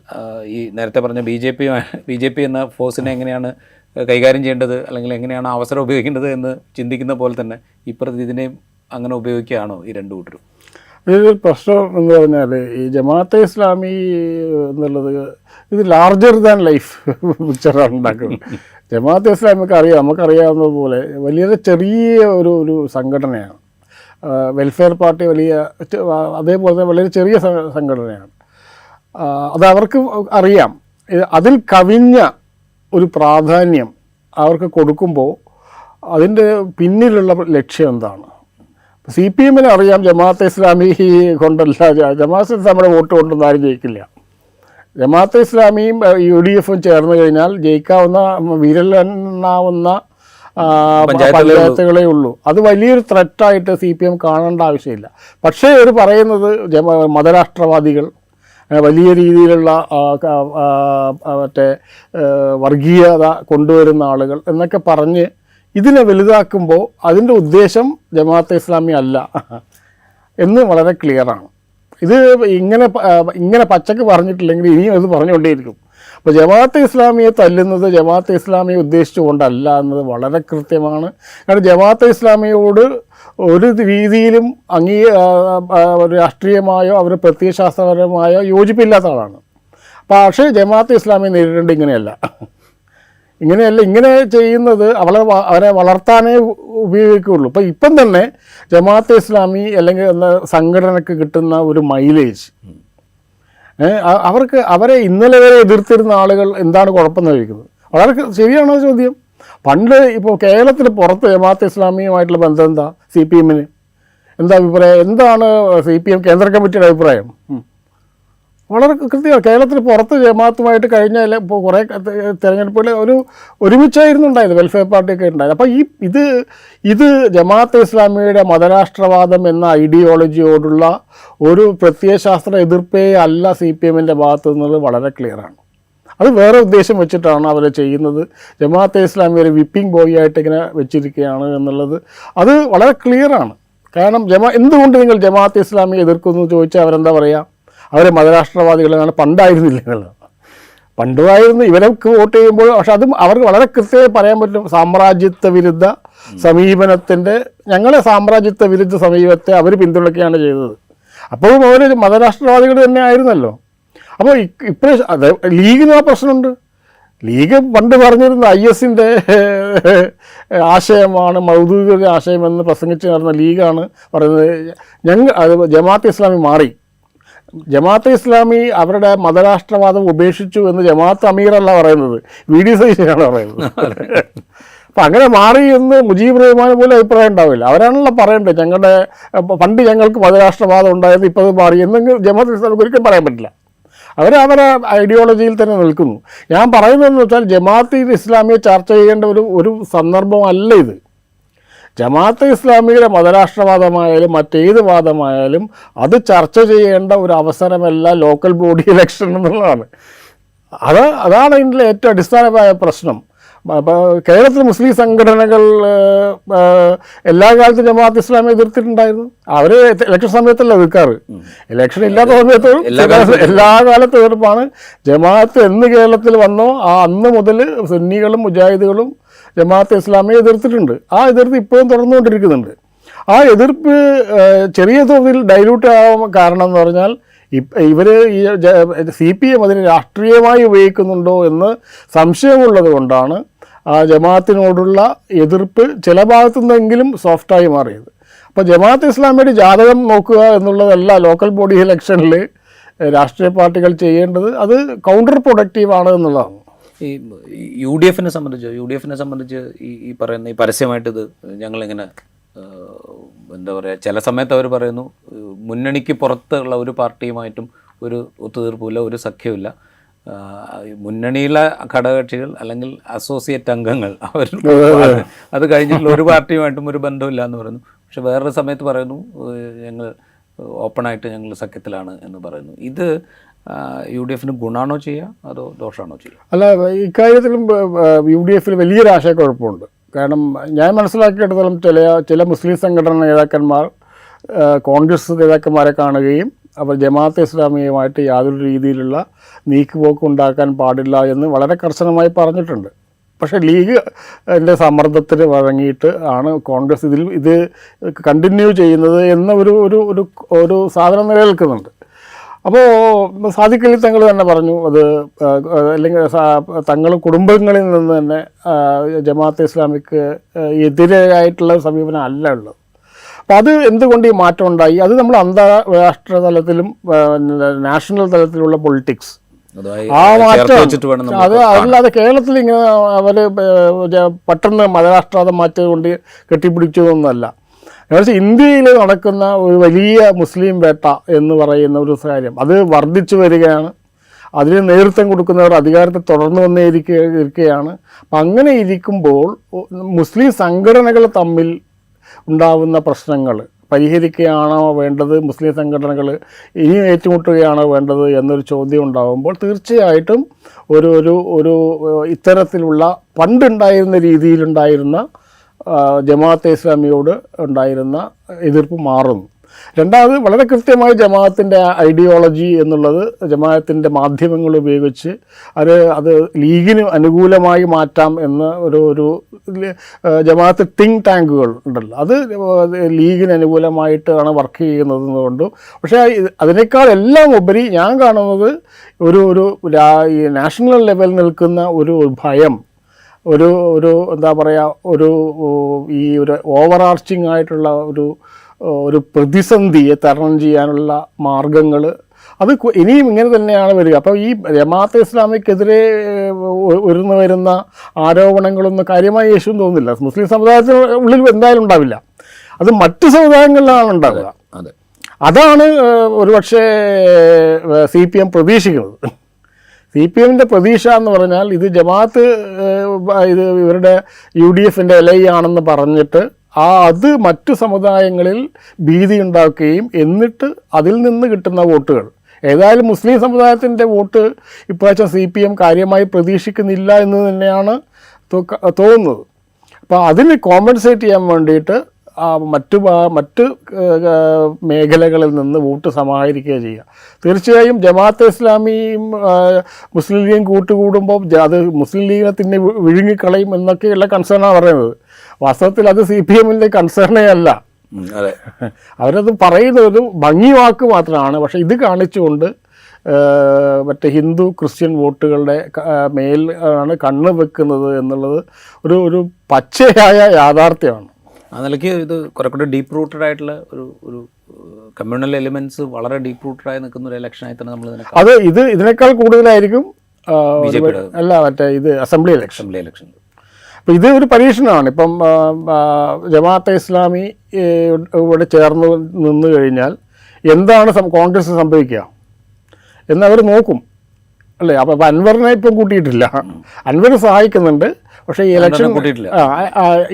ഈ നേരത്തെ പറഞ്ഞ BJP എന്ന ഫോഴ്സിനെ എങ്ങനെയാണ് കൈകാര്യം ചെയ്യേണ്ടത് അല്ലെങ്കിൽ എങ്ങനെയാണ് അവസരം ഉപയോഗിക്കേണ്ടത് എന്ന് ചിന്തിക്കുന്ന പോലെ തന്നെ ഇപ്പുറത്ത് ഇതിനെയും അങ്ങനെ ഉപയോഗിക്കുകയാണോ ഈ രണ്ടു കൂട്ടരും? ഇതിൽ പ്രശ്നം എന്ന് പറഞ്ഞാൽ ഈ ജമാഅത്തെ ഇസ്ലാമി എന്നുള്ളത് ഇത് ലാർജർ ദാൻ ലൈഫ് പിക്ചറാണ് ഉണ്ടാക്കുന്നത്. ജമാഅത്തെ ഇസ്ലാമിക്ക് അറിയാം, നമുക്കറിയാവുന്നതുപോലെ വലിയ ചെറിയ ഒരു സംഘടനയാണ്. വെൽഫെയർ പാർട്ടി അതേപോലെ തന്നെ വളരെ ചെറിയ സംഘടനയാണ്. അത് അവർക്ക് അറിയാം. അതിൽ കവിഞ്ഞ ഒരു പ്രാധാന്യം അവർക്ക് കൊടുക്കുമ്പോൾ അതിൻ്റെ പിന്നിലുള്ള ലക്ഷ്യം എന്താണ്? CPM-ന് അറിയാം ജമാഅത്തെ ഇസ്ലാമി കൊണ്ടല്ല, ജമാഅത്തെ ഇസ്ലാമിയുടെ വോട്ട് കൊണ്ടൊന്നും ആരും ജയിക്കില്ല. ജമാഅത്തെ ഇസ്ലാമിയും UDF-ഉം ചേർന്ന് കഴിഞ്ഞാൽ ജയിക്കാവുന്ന വിരലെണ്ണാവുന്ന പഞ്ചായത്തുകളേ ഉള്ളൂ. അത് വലിയൊരു ത്രെറ്റായിട്ട് CPM കാണേണ്ട ആവശ്യമില്ല. പക്ഷേ ഇവർ പറയുന്നത് മതരാഷ്ട്രവാദികൾ, വലിയ രീതിയിലുള്ള മറ്റേ വർഗീയത കൊണ്ടുവരുന്ന ആളുകൾ എന്നൊക്കെ പറഞ്ഞ് ഇതിനെ വലുതാക്കുമ്പോൾ അതിൻ്റെ ഉദ്ദേശം ജമാഅത്തെ ഇസ്ലാമി അല്ല എന്ന് വളരെ ക്ലിയറാണ്. ഇത് ഇങ്ങനെ പച്ചക്ക് പറഞ്ഞിട്ടില്ലെങ്കിൽ ഇനിയും അത് പറഞ്ഞുകൊണ്ടേയിരിക്കും. അപ്പോൾ ജമാഅത്തെ ഇസ്ലാമിയെ തല്ലുന്നത് ജമാഅത്തെ ഇസ്ലാമിയെ ഉദ്ദേശിച്ചുകൊണ്ടല്ല എന്നത് വളരെ കൃത്യമാണ്. കാരണം ജമാഅത്തെ ഇസ്ലാമിയോട് ഒരു രീതിയിലും രാഷ്ട്രീയമായോ അവർ പ്രത്യയശാസ്ത്രപരമായോ യോജിപ്പില്ലാത്ത ആളാണ്. പക്ഷേ ജമാഅത്തെ ഇസ്ലാമിയെ നേരിടേണ്ടത് ഇങ്ങനെയല്ല. ഇങ്ങനെ ചെയ്യുന്നത് അവരെ വളർത്താനേ ഉപയോഗിക്കുകയുള്ളൂ. ഇപ്പം തന്നെ ജമാഅത്തെ ഇസ്ലാമി അല്ലെങ്കിൽ സംഘടനയ്ക്ക് കിട്ടുന്ന ഒരു മൈലേജ്, അവരെ ഇന്നലെ വരെ എതിർത്തിരുന്ന ആളുകൾ എന്താണ് കുഴപ്പമെന്ന് ചോദിക്കുന്നത്. വളരെ ശരിയാണോ ചോദ്യം? പണ്ട് ഇപ്പോൾ കേരളത്തിന് പുറത്ത് ജമാഅത്തെ ഇസ്ലാമിയുമായിട്ടുള്ള ബന്ധം എന്താ? CPM-ന് എന്താ അഭിപ്രായം? എന്താണ് CPM കേന്ദ്ര കമ്മിറ്റിയുടെ അഭിപ്രായം? വളരെ കൃത്യമാണ്. കേരളത്തിന് പുറത്ത് ജമാഅത്തുമായിട്ട് കഴിഞ്ഞ ഇപ്പോൾ കുറേ തെരഞ്ഞെടുപ്പുകൾ ഒരുമിച്ചായിരുന്നു ഉണ്ടായത്, വെൽഫെയർ പാർട്ടിയൊക്കെ ഉണ്ടായത്. അപ്പോൾ ഇത് ജമാഅത്തെ ഇസ്ലാമിയുടെ മതരാഷ്ട്രവാദം എന്ന ഐഡിയോളജിയോടുള്ള ഒരു പ്രത്യയശാസ്ത്ര എതിർപ്പേ അല്ല CPM-ൻ്റെ ഭാഗത്തു നിന്നുള്ളത് വളരെ ക്ലിയറാണ്. അത് വേറെ ഉദ്ദേശം വെച്ചിട്ടാണ് അവർ ചെയ്യുന്നത്. ജമാഅത്തെ ഇസ്ലാമി ഒരു വിപ്പിംഗ് ബോയ് ആയിട്ട് ഇങ്ങനെ വെച്ചിരിക്കുകയാണ് എന്നുള്ളത് അത് വളരെ ക്ലിയറാണ്. കാരണം എന്തുകൊണ്ട് നിങ്ങൾ ജമാഅത്തെ ഇസ്ലാമിയെ എതിർക്കുന്നു ചോദിച്ചാൽ അവരെന്താ പറയുക? അവരെ മതരാഷ്ട്രവാദികളാണ്. പണ്ടായിരുന്നില്ല എന്നുള്ളത്. പണ്ടുമായിരുന്നു ഇവരൊക്കെ വോട്ട് ചെയ്യുമ്പോൾ. പക്ഷെ അതും അവർക്ക് വളരെ കൃത്യമായി പറയാൻ പറ്റും. സാമ്രാജ്യത്വ വിരുദ്ധ സമീപനത്തിൻ്റെ ഞങ്ങളെ സാമ്രാജ്യത്വ വിരുദ്ധ സമീപനത്തെ അവർ പിന്തുണയ്ക്കുകയാണ് ചെയ്തത്. അപ്പോഴും അവർ മതരാഷ്ട്രവാദികൾ തന്നെ ആയിരുന്നല്ലോ. അപ്പോൾ ഇപ്പോഴും അതെ ലീഗിന് ആ പ്രശ്നമുണ്ട്. ലീഗ് പണ്ട് പറഞ്ഞിരുന്ന IS-ൻ്റെ ആശയമാണ് മൗദൂദിയുടെ ആശയമെന്ന് പ്രസംഗിച്ച് നടന്ന ലീഗാണ് പറയുന്നത് ജമാഅത്തെ ഇസ്ലാമി മാറി. ജമാഅത്തെ ഇസ്ലാമി അവരുടെ മതരാഷ്ട്രവാദം ഉപേക്ഷിച്ചു എന്ന് ജമാഅത്ത് അമീറല്ല പറയുന്നത്, VD സൈസിനാണ് പറയുന്നത്. അപ്പം അങ്ങനെ മാറി എന്ന് മുജീബ് റഹ്മാന് പോലും അഭിപ്രായം ഉണ്ടാവില്ല. അവരാണല്ലോ പറയേണ്ടത് പണ്ട് ഞങ്ങൾക്ക് മതരാഷ്ട്രവാദം ഉണ്ടായത് ഇപ്പോൾ അത് മാറി എന്നെങ്കിൽ ജമാഅത്തെ ഇസ്ലാമിക്ക് ഒരിക്കലും പറയാൻ പറ്റില്ല. അവരവരെ ഐഡിയോളജിയിൽ തന്നെ നിൽക്കുന്നു. ഞാൻ പറയുന്നതെന്ന് വെച്ചാൽ ജമാഅത്തെ ഇസ്ലാമിയെ ചർച്ച ചെയ്യേണ്ട ഒരു സന്ദർഭമല്ല ഇത്. ജമാഅത്തെ ഇസ്ലാമിയുടെ മതരാഷ്ട്രവാദമായാലും മറ്റേത് വാദമായാലും അത് ചർച്ച ചെയ്യേണ്ട ഒരു അവസരമല്ല ലോക്കൽ ബോഡി ഇലക്ഷൻ എന്നുള്ളതാണ്. അതാണ് ഇതിൻ്റെ ഏറ്റവും അടിസ്ഥാനമായ പ്രശ്നം. കേരളത്തിൽ മുസ്ലിം സംഘടനകൾ എല്ലാ കാലത്തും ജമാഅത്ത് ഇസ്ലാമി എതിർത്തിട്ടുണ്ടായിരുന്നു. അവർ ഇലക്ഷൻ സമയത്തല്ല എതിർക്കാറ്. ഇലക്ഷൻ ഇല്ലാത്ത സമയത്ത് എല്ലാ കാലത്തും എതിർപ്പാണ്. ജമാഅത്ത് എന്ന് കേരളത്തിൽ വന്നോ അന്ന് മുതൽ സുന്നികളും മുജാഹിദുകളും ജമാഅത്തെ ഇസ്ലാമിയെ എതിർത്തിട്ടുണ്ട്. ആ എതിർപ്പ് ഇപ്പോഴും തുടർന്നുകൊണ്ടിരിക്കുന്നുണ്ട്. ആ എതിർപ്പ് ചെറിയ തോതിൽ ഡൈല്യൂട്ട് ആവാൻ കാരണം എന്ന് പറഞ്ഞാൽ ഇവർ ഈ CPM അതിനെ രാഷ്ട്രീയമായി ഉപയോഗിക്കുന്നുണ്ടോ എന്ന് സംശയമുള്ളത് കൊണ്ടാണ് ആ ജമാഅത്തിനോടുള്ള എതിർപ്പ് ചില ഭാഗത്തു നിന്നെങ്കിലും സോഫ്റ്റായി മാറിയത്. അപ്പോൾ ജമാഅത്ത് ഇസ്ലാമിയുടെ ജാതകം നോക്കുക എന്നുള്ളതല്ല ലോക്കൽ ബോഡി ഇലക്ഷനിൽ രാഷ്ട്രീയ പാർട്ടികൾ ചെയ്യേണ്ടത്. അത് കൗണ്ടർ പ്രൊഡക്റ്റീവാണ് എന്നുള്ളതാണ്. ഈ UDF-നെ സംബന്ധിച്ച് ഈ പറയുന്ന ഈ പരസ്യമായിട്ട് ഇത് ഞങ്ങളിങ്ങനെ എന്താ പറയുക, ചില സമയത്ത് അവർ പറയുന്നു മുന്നണിക്ക് പുറത്തുള്ള ഒരു പാർട്ടിയുമായിട്ടും ഒരു ഒത്തുതീർപ്പില്ല, ഒരു സഖ്യമില്ല. മുന്നണിയിലെ ഘടകകക്ഷികൾ അല്ലെങ്കിൽ അസോസിയേറ്റ് അംഗങ്ങൾ അവർ അത് കഴിഞ്ഞിട്ടുള്ള ഒരു പാർട്ടിയുമായിട്ടും ഒരു ബന്ധമില്ല എന്ന് പറയുന്നു. പക്ഷെ വേറൊരു സമയത്ത് പറയുന്നു ഞങ്ങൾ ഓപ്പണായിട്ട് ഞങ്ങൾ സഖ്യത്തിലാണ് എന്ന് പറയുന്നു. ഇത് UDF-ന് ഗുണമാണോ ചെയ്യുക അതോ ദോഷമാണോ ചെയ്യുക? അല്ല, ഇക്കാര്യത്തിലും UDF-ൽ വലിയൊരു ആശയക്കുഴപ്പമുണ്ട്. കാരണം ഞാൻ മനസ്സിലാക്കിയെടുത്തോളം ചില മുസ്ലിം സംഘടനാ നേതാക്കന്മാർ കോൺഗ്രസ് നേതാക്കന്മാരെ കാണുകയും അവർ ജമാഅത്തെ ഇസ്ലാമിയുമായിട്ട് യാതൊരു രീതിയിലുള്ള നീക്കുപോക്ക് ഉണ്ടാക്കാൻ പാടില്ല എന്ന് വളരെ കർശനമായി പറഞ്ഞിട്ടുണ്ട്. പക്ഷേ ലീഗ് എൻ്റെ സമ്മർദ്ദത്തിന് വഴങ്ങിയിട്ട് ആണ് കോൺഗ്രസ് ഇത് കണ്ടിന്യൂ ചെയ്യുന്നത് എന്ന ഒരു സാധനം നിലനിൽക്കുന്നുണ്ട്. അപ്പോൾ സാദിഖ് അലി തങ്ങൾ തന്നെ പറഞ്ഞു അത്, അല്ലെങ്കിൽ തങ്ങൾ കുടുംബങ്ങളിൽ നിന്ന് തന്നെ ജമാഅത്തെ ഇസ്ലാമിക്ക് എതിരായിട്ടുള്ള സമീപനം അല്ല ഉള്ളത്. അപ്പോൾ അത് എന്തുകൊണ്ട് ഈ മാറ്റം ഉണ്ടായി? അത് നമ്മൾ അന്താരാഷ്ട്ര തലത്തിലും നാഷണൽ തലത്തിലുള്ള പൊളിറ്റിക്സ് ആ മാറ്റം അത് അതല്ലാതെ കേരളത്തിൽ ഇങ്ങനെ അവർ പെട്ടെന്ന് മതരാഷ്ട്രവാദം മാറ്റം കൊണ്ട് കെട്ടിപ്പിടിച്ചതൊന്നുമല്ല. പക്ഷേ ഇന്ത്യയിൽ നടക്കുന്ന ഒരു വലിയ മുസ്ലിം വേട്ട എന്ന് പറയുന്ന ഒരു കാര്യം അത് വർദ്ധിച്ചു വരികയാണ്. അതിന് നേതൃത്വം കൊടുക്കുന്നവർ അധികാരത്തിൽ തുടർന്നു വന്നേ ഇരിക്കുകയാണ്. അപ്പം അങ്ങനെ ഇരിക്കുമ്പോൾ മുസ്ലിം സംഘടനകൾ തമ്മിൽ ഉണ്ടാവുന്ന പ്രശ്നങ്ങൾ പരിഹരിക്കുകയാണോ വേണ്ടത്, മുസ്ലിം സംഘടനകൾ ഇനിയും ഏറ്റുമുട്ടുകയാണോ വേണ്ടത് എന്നൊരു ചോദ്യം ഉണ്ടാകുമ്പോൾ തീർച്ചയായിട്ടും ഒരു ഇത്തരത്തിലുള്ള പണ്ടുണ്ടായിരുന്ന രീതിയിലുണ്ടായിരുന്ന ജമാഅത്തെ ഇസ്ലാമിയോട് ഉണ്ടായിരുന്ന എതിർപ്പ് മാറുന്നു. രണ്ടാമത് വളരെ കൃത്യമായി ജമാഅത്തിൻ്റെ ഐഡിയോളജി എന്നുള്ളത് ജമാഅത്തിൻ്റെ മാധ്യമങ്ങൾ ഉപയോഗിച്ച് അത് ലീഗിന് അനുകൂലമായി മാറ്റാം എന്ന ഒരു ജമാഅത്ത് തിങ്ക് ടാങ്കുകൾ ഉണ്ടല്ലോ, അത് ലീഗിന് അനുകൂലമായിട്ടാണ് വർക്ക് ചെയ്യുന്നതുകൊണ്ടും. പക്ഷേ അതിനേക്കാൾ എല്ലാം ഉപരി ഞാൻ കാണുന്നത് ഈ നാഷണൽ ലെവലിൽ നിൽക്കുന്ന ഒരു ഭയം, ഒരു എന്താ പറയുക, ഒരു ഓവർ ആർച്ചിങ് ആയിട്ടുള്ള ഒരു പ്രതിസന്ധിയെ തരണം ചെയ്യാനുള്ള മാർഗങ്ങൾ അത് ഇനിയും ഇങ്ങനെ തന്നെയാണ് വരിക. അപ്പോൾ ഈ ജമാഅത്തെ ഇസ്ലാമിക്കെതിരെ ഉയർന്നു വരുന്ന ആരോപണങ്ങളൊന്നും കാര്യമായി യേശുവും തോന്നുന്നില്ല. മുസ്ലിം സമുദായത്തിന് ഉള്ളിൽ എന്തായാലും ഉണ്ടാവില്ല, അത് മറ്റു സമുദായങ്ങളിലാണ് ഉണ്ടാവുക. അതാണ് ഒരുപക്ഷെ CPM പ്രതീക്ഷിക്കുന്നത്. CPMൻ്റെ പ്രതീക്ഷ എന്ന് പറഞ്ഞാൽ ഇത് ജമാഅത്ത് ഇവരുടെ UDFൻ്റെ LI ആണെന്ന് പറഞ്ഞിട്ട് അത് മറ്റു സമുദായങ്ങളിൽ ഭീതി ഉണ്ടാക്കുകയും എന്നിട്ട് അതിൽ നിന്ന് കിട്ടുന്ന വോട്ടുകൾ, ഏതായാലും മുസ്ലിം സമുദായത്തിൻ്റെ വോട്ട് ഇപ്രാവശ്യം CPM കാര്യമായി പ്രതീക്ഷിക്കുന്നില്ല എന്ന് തന്നെയാണ് തോന്നുന്നത്. അപ്പോൾ അതിന് കോമ്പൻസേറ്റ് ചെയ്യാൻ വേണ്ടിയിട്ട് മറ്റ് മേഖലകളിൽ നിന്ന് വോട്ട് സമാഹരിക്കുക ചെയ്യുക. തീർച്ചയായും ജമാഅത്തെ ഇസ്ലാമിയും മുസ്ലിം ലീഗും കൂട്ടുകൂടുമ്പോൾ അത് മുസ്ലിം ലീഗിനെ തന്നെ വിഴുങ്ങിക്കളയും എന്നൊക്കെയുള്ള കൺസേണാണ് പറയുന്നത്. വാസ്തവത്തിൽ അത് CPMൻ്റെ കൺസേണേ അല്ല. അവരത് പറയുന്ന ഒരു ഭംഗി വാക്ക് മാത്രമാണ്. പക്ഷേ ഇത് കാണിച്ചുകൊണ്ട് മറ്റേ ഹിന്ദു ക്രിസ്ത്യൻ വോട്ടുകളുടെ മേൽ ആണ് കണ്ണ് വെക്കുന്നത് എന്നുള്ളത് ഒരു പച്ചയായ യാഥാർത്ഥ്യമാണ്. ആ നിലയ്ക്ക് ഇത് കുറെ കൂടെ ഡീപ്പ് റൂട്ടഡ് ആയിട്ടുള്ള ഒരു കമ്മ്യൂണൽ എലിമെന്റ്സ് വളരെ ഡീപ്പ് റൂട്ടഡായി നിൽക്കുന്ന ഒരു ഇലക്ഷനായി തന്നെ നമ്മൾ ഇതിനേക്കാൾ കൂടുതലായിരിക്കും അല്ല മറ്റേ അസംബ്ലി ഇലക്ഷൻ. അപ്പോൾ ഇത് ഒരു പരീക്ഷണമാണ്. ഇപ്പം ജമാഅത്തെ ഇസ്ലാമി ഇവിടെ ചേർന്ന് നിന്ന് കഴിഞ്ഞാൽ എന്താണ് കോൺഗ്രസ് സംഭവിക്കുക എന്നവർ നോക്കും അല്ലേ. അപ്പോൾ അൻവറിനെ ഇപ്പം കൂട്ടിയിട്ടില്ല, അൻവർ സഹായിക്കുന്നുണ്ട്. പക്ഷേ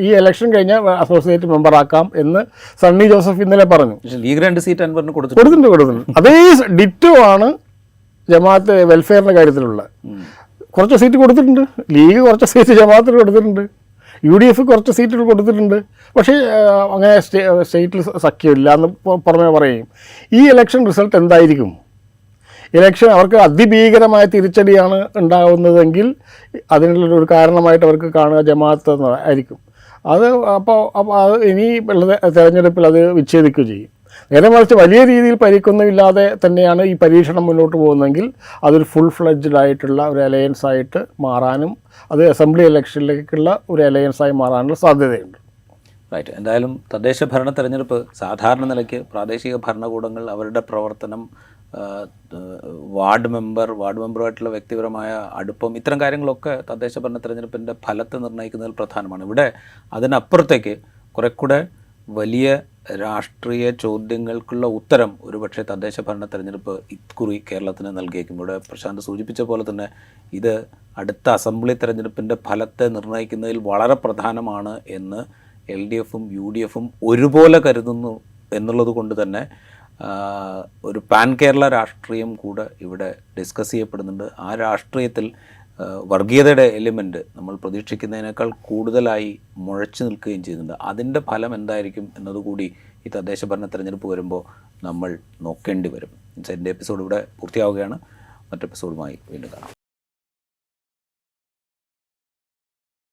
ഈ ഇലക്ഷൻ കഴിഞ്ഞാൽ അസോസിയേറ്റ് മെമ്പറാക്കാം എന്ന് സണ്ണി ജോസഫ് ഇന്നലെ പറഞ്ഞു. ലീഗ് 2 സീറ്റ് അൻവറിന് കൊടുത്തിട്ടുണ്ട്. അതേ ഡിറ്റോ ആണ് ജമാഅത്ത് വെൽഫെയറിൻ്റെ കാര്യത്തിലുള്ള. കുറച്ച് സീറ്റ് കൊടുത്തിട്ടുണ്ട്, ലീഗ് കുറച്ച് സീറ്റ് ജമാഅത്തിന് കൊടുത്തിട്ടുണ്ട്, UDF കുറച്ച് സീറ്റുകൾ കൊടുത്തിട്ടുണ്ട്. പക്ഷേ അങ്ങനെ സ്റ്റേറ്റിൽ സഖ്യമില്ല എന്ന് പുറമേ പറയും. ഈ ഇലക്ഷൻ റിസൾട്ട് എന്തായിരിക്കും? ഇലക്ഷൻ അവർക്ക് അതിഭീകരമായ തിരിച്ചടിയാണ് ഉണ്ടാകുന്നതെങ്കിൽ അതിനുള്ളൊരു കാരണമായിട്ട് അവർക്ക് കാണുക ജമാഅത്ത് ആയിരിക്കും. അപ്പോൾ അത് ഇനി ഉള്ള തെരഞ്ഞെടുപ്പിൽ അത് വിച്ഛേദിക്കുകയും ചെയ്യും. നേരെ മറിച്ച് വലിയ രീതിയിൽ പരിക്കൊന്നുമില്ലാതെ തന്നെയാണ് ഈ പരീക്ഷണം മുന്നോട്ട് പോകുന്നതെങ്കിൽ അതൊരു ഫുൾ ഫ്ലെഡ്ജ്ഡ് ആയിട്ടുള്ള ഒരു അലയൻസ് ആയിട്ട് മാറാനും അത് അസംബ്ലി ഇലക്ഷനിലേക്കുള്ള ഒരു അലയൻസായി മാറാനുള്ള സാധ്യതയുണ്ട്. റൈറ്റ്. എന്തായാലും തദ്ദേശ ഭരണ തെരഞ്ഞെടുപ്പ് സാധാരണ നിലയ്ക്ക് പ്രാദേശിക ഭരണകൂടങ്ങൾ അവരുടെ പ്രവർത്തനം, വാർഡ് മെമ്പറുമായിട്ടുള്ള വ്യക്തിപരമായ അടുപ്പം, ഇത്തരം കാര്യങ്ങളൊക്കെ തദ്ദേശ ഭരണ തെരഞ്ഞെടുപ്പിൻ്റെ ഫലത്തെ നിർണ്ണയിക്കുന്നതിൽ പ്രധാനമാണ്. ഇവിടെ അതിനപ്പുറത്തേക്ക് കുറെ കൂടെ വലിയ രാഷ്ട്രീയ ചോദ്യങ്ങൾക്കുള്ള ഉത്തരം ഒരുപക്ഷെ തദ്ദേശ ഭരണ തെരഞ്ഞെടുപ്പ് ഇക്കുറി കേരളത്തിന് നൽകിയേക്കും. ഇവിടെ പ്രശാന്ത് സൂചിപ്പിച്ച പോലെ തന്നെ ഇത് അടുത്ത അസംബ്ലി തെരഞ്ഞെടുപ്പിൻ്റെ ഫലത്തെ നിർണ്ണയിക്കുന്നതിൽ വളരെ പ്രധാനമാണ് എന്ന് LDFും UDFും ഒരുപോലെ കരുതുന്നു എന്നുള്ളത് കൊണ്ട് തന്നെ ഒരു പാൻ കേരള രാഷ്ട്രീയം കൂടെ ഇവിടെ ഡിസ്കസ് ചെയ്യപ്പെടുന്നുണ്ട്. ആ രാഷ്ട്രീയത്തിൽ വർഗീയതയുടെ എലിമെൻറ്റ് നമ്മൾ പ്രതീക്ഷിക്കുന്നതിനേക്കാൾ കൂടുതലായി മുഴച്ചു നിൽക്കുകയും ചെയ്യുന്നുണ്ട്. അതിൻ്റെ ഫലം എന്തായിരിക്കും എന്നതുകൂടി ഈ തദ്ദേശ ഭരണ തെരഞ്ഞെടുപ്പ് വരുമ്പോൾ നമ്മൾ നോക്കേണ്ടി വരും. ഇൻസൈഡിൻ്റെ എപ്പിസോഡ് ഇവിടെ പൂർത്തിയാവുകയാണ്. മറ്റെപ്പിസോഡുമായി വീണ്ടും കാണാം.